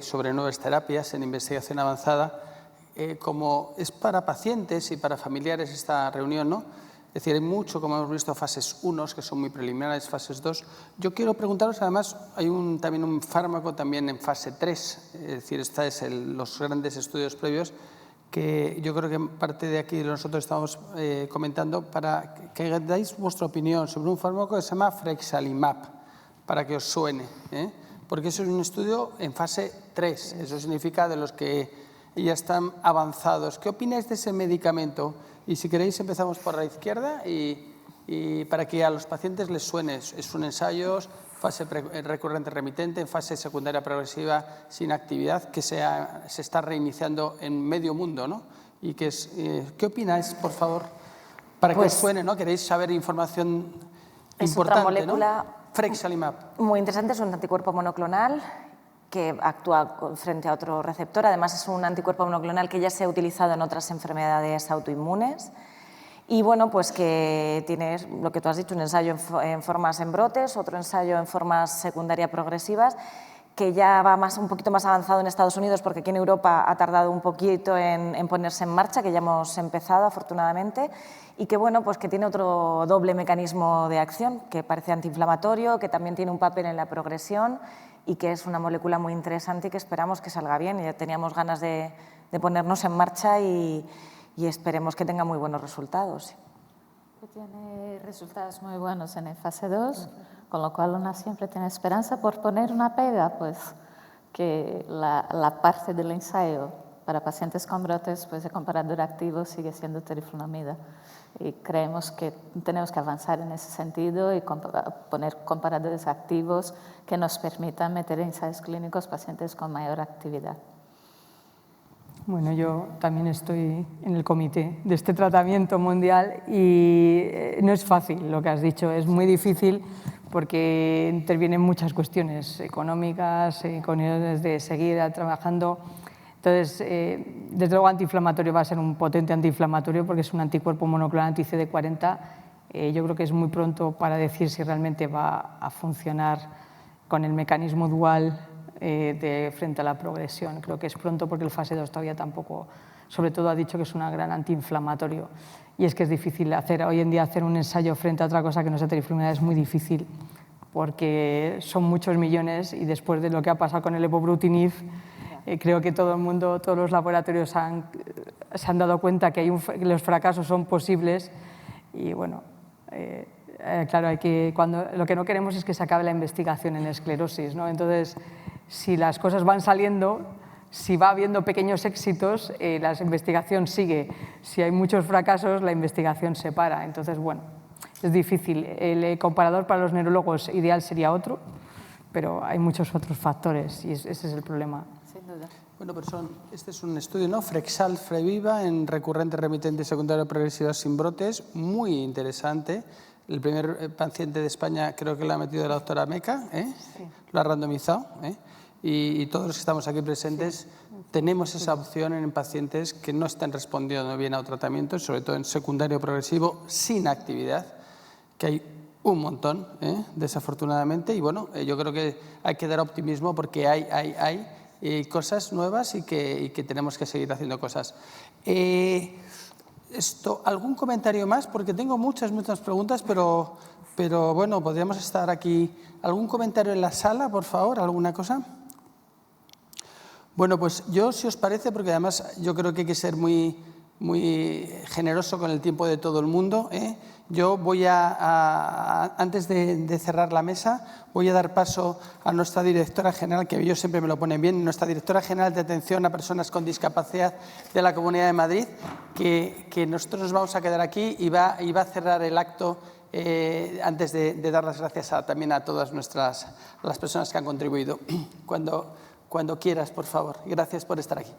sobre nuevas terapias en investigación avanzada, como es para pacientes y para familiares esta reunión, ¿no? Es decir, hay mucho, como hemos visto, fases 1, que son muy preliminares, fases 2. Yo quiero preguntaros, además, hay también un fármaco también en fase 3, es decir, esta es los grandes estudios previos, que yo creo que parte de aquí nosotros estamos comentando para que dais vuestra opinión sobre un fármaco que se llama Frexalimab, para que os suene, porque eso es un estudio en fase 3, eso significa de los que ya están avanzados. ¿Qué opináis de ese medicamento? Y si queréis empezamos por la izquierda y para que a los pacientes les suene. Es un ensayo, fase recurrente remitente, en fase secundaria progresiva sin actividad, que se está reiniciando en medio mundo, ¿no? Y ¿qué opináis, por favor? Para que os suene, ¿no? Queréis saber información importante, es otra molécula, ¿no? Frexalimab. Muy interesante, es un anticuerpo monoclonal que actúa frente a otro receptor. Además, es un anticuerpo monoclonal que ya se ha utilizado en otras enfermedades autoinmunes. Y bueno, pues que tiene lo que tú has dicho, un ensayo en formas en brotes, otro ensayo en formas secundarias progresivas, que ya va un poquito más avanzado en Estados Unidos, porque aquí en Europa ha tardado un poquito en ponerse en marcha, que ya hemos empezado afortunadamente, y que bueno, pues que tiene otro doble mecanismo de acción, que parece antiinflamatorio, que también tiene un papel en la progresión y que es una molécula muy interesante y que esperamos que salga bien. Ya teníamos ganas de ponernos en marcha y esperemos que tenga muy buenos resultados. Tiene resultados muy buenos en el fase 2, con lo cual una siempre tiene esperanza. Por poner una pega, pues que la parte del ensayo para pacientes con brotes pues, de comparador activo sigue siendo teriflunomida. Y creemos que tenemos que avanzar en ese sentido y poner comparadores activos que nos permitan meter en ensayos clínicos pacientes con mayor actividad. Bueno, yo también estoy en el comité de este tratamiento mundial y no es fácil lo que has dicho, es muy difícil porque intervienen muchas cuestiones económicas, cuestiones de seguir trabajando. Entonces, desde luego antiinflamatorio va a ser un potente antiinflamatorio porque es un anticuerpo monoclonal anti-CD40. Yo creo que es muy pronto para decir si realmente va a funcionar con el mecanismo dual frente a la progresión. Creo que es pronto porque el fase 2 todavía tampoco sobre todo ha dicho que es un gran antiinflamatorio. Y es que es difícil hoy en día hacer un ensayo frente a otra cosa que no sea trifluminal, es muy difícil, porque son muchos millones y después de lo que ha pasado con el epobrutinib, creo que todo el mundo, todos los laboratorios se han dado cuenta que los fracasos son posibles y bueno, claro, lo que no queremos es que se acabe la investigación en esclerosis, ¿no? Entonces, si las cosas van saliendo, si va habiendo pequeños éxitos, la investigación sigue. Si hay muchos fracasos, la investigación se para. Entonces, bueno, es difícil. El comparador para los neurólogos ideal sería otro, pero hay muchos otros factores y ese es el problema. Sin duda. Bueno, pero este es un estudio, ¿no? Frexal Freviva en recurrente remitente secundario progresiva sin brotes, muy interesante. El primer paciente de España creo que lo ha metido la doctora Meca, sí. Lo ha randomizado, y todos los que estamos aquí presentes tenemos esa opción en pacientes que no están respondiendo bien a tratamiento, sobre todo en secundario progresivo sin actividad, que hay un montón, desafortunadamente, y bueno, yo creo que hay que dar optimismo porque hay cosas nuevas y que tenemos que seguir haciendo cosas. ¿Algún comentario más? Porque tengo muchas preguntas, pero bueno, podríamos estar aquí. ¿Algún comentario en la sala, por favor? ¿Alguna cosa? Bueno, pues yo, si os parece, porque además yo creo que hay que ser muy generoso con el tiempo de todo el mundo, yo voy antes de cerrar la mesa, voy a dar paso a nuestra directora general, que ellos siempre me lo ponen bien, nuestra directora general de atención a personas con discapacidad de la Comunidad de Madrid, que nosotros nos vamos a quedar aquí y va a cerrar el acto antes de dar las gracias también a todas las personas que han contribuido. Cuando quieras, por favor. Gracias por estar aquí.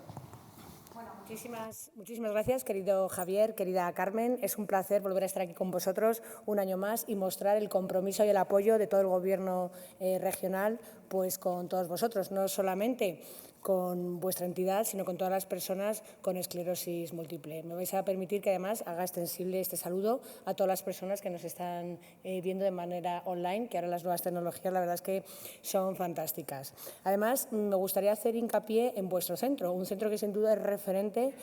Muchísimas gracias, querido Javier, querida Carmen. Es un placer volver a estar aquí con vosotros un año más y mostrar el compromiso y el apoyo de todo el Gobierno regional pues con todos vosotros, no solamente con vuestra entidad, sino con todas las personas con esclerosis múltiple. Me vais a permitir que además haga extensible este saludo a todas las personas que nos están viendo de manera online, que ahora las nuevas tecnologías la verdad es que son fantásticas. Además, me gustaría hacer hincapié en vuestro centro, un centro que sin duda es referente,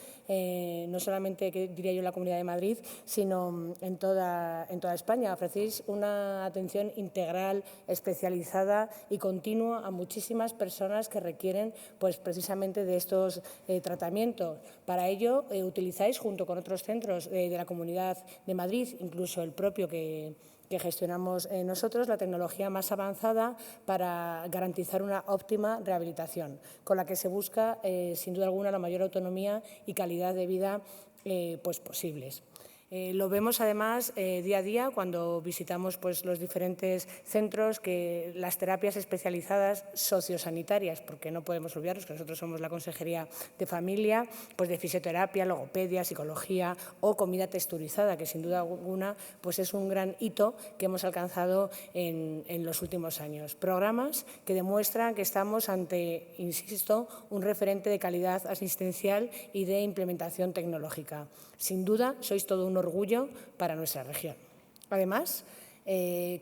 no solamente, diría yo, en la Comunidad de Madrid, sino en toda España. Ofrecéis una atención integral, especializada y continua a muchísimas personas que requieren pues precisamente de estos tratamientos. Para ello utilizáis, junto con otros centros de la Comunidad de Madrid, incluso el propio que gestionamos nosotros, la tecnología más avanzada para garantizar una óptima rehabilitación, con la que se busca, sin duda alguna, la mayor autonomía y calidad de vida pues posibles. Lo vemos además día a día cuando visitamos pues, los diferentes centros, que las terapias especializadas sociosanitarias, porque no podemos olvidarnos que nosotros somos la Consejería de Familia, pues de fisioterapia, logopedia, psicología o comida texturizada, que sin duda alguna pues es un gran hito que hemos alcanzado en los últimos años. Programas que demuestran que estamos ante, insisto, un referente de calidad asistencial y de implementación tecnológica. Sin duda, sois todo un orgullo para nuestra región. Además,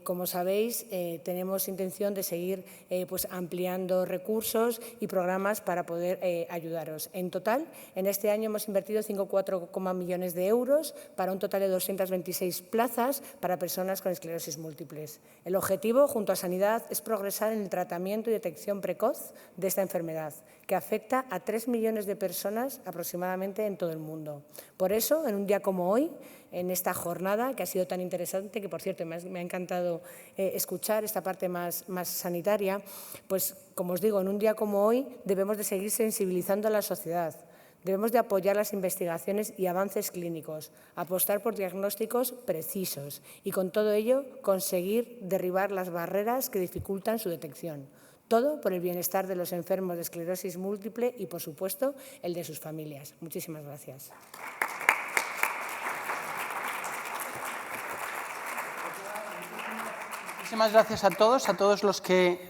como sabéis, tenemos intención de seguir pues, ampliando recursos y programas para poder ayudaros. En total, en este año hemos invertido 5,4 millones de euros para un total de 226 plazas para personas con esclerosis múltiples. El objetivo, junto a Sanidad, es progresar en el tratamiento y detección precoz de esta enfermedad, que afecta a 3 millones de personas aproximadamente en todo el mundo. Por eso, en un día como hoy, en esta jornada que ha sido tan interesante, que por cierto me ha encantado escuchar esta parte más sanitaria, pues como os digo, en un día como hoy debemos de seguir sensibilizando a la sociedad, debemos de apoyar las investigaciones y avances clínicos, apostar por diagnósticos precisos y con todo ello conseguir derribar las barreras que dificultan su detección. Todo por el bienestar de los enfermos de esclerosis múltiple y, por supuesto, el de sus familias. Muchísimas gracias. Muchísimas gracias a todos los que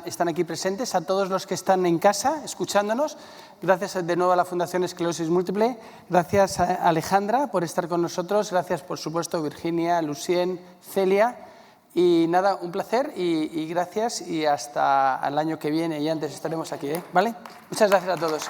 están aquí presentes, a todos los que están en casa escuchándonos. Gracias de nuevo a la Fundación Esclerosis Múltiple. Gracias a Alejandra por estar con nosotros. Gracias, por supuesto, Virginia, Lucien, Celia. Y nada, un placer y gracias y hasta el año que viene y antes estaremos aquí, ¿vale? Muchas gracias a todos.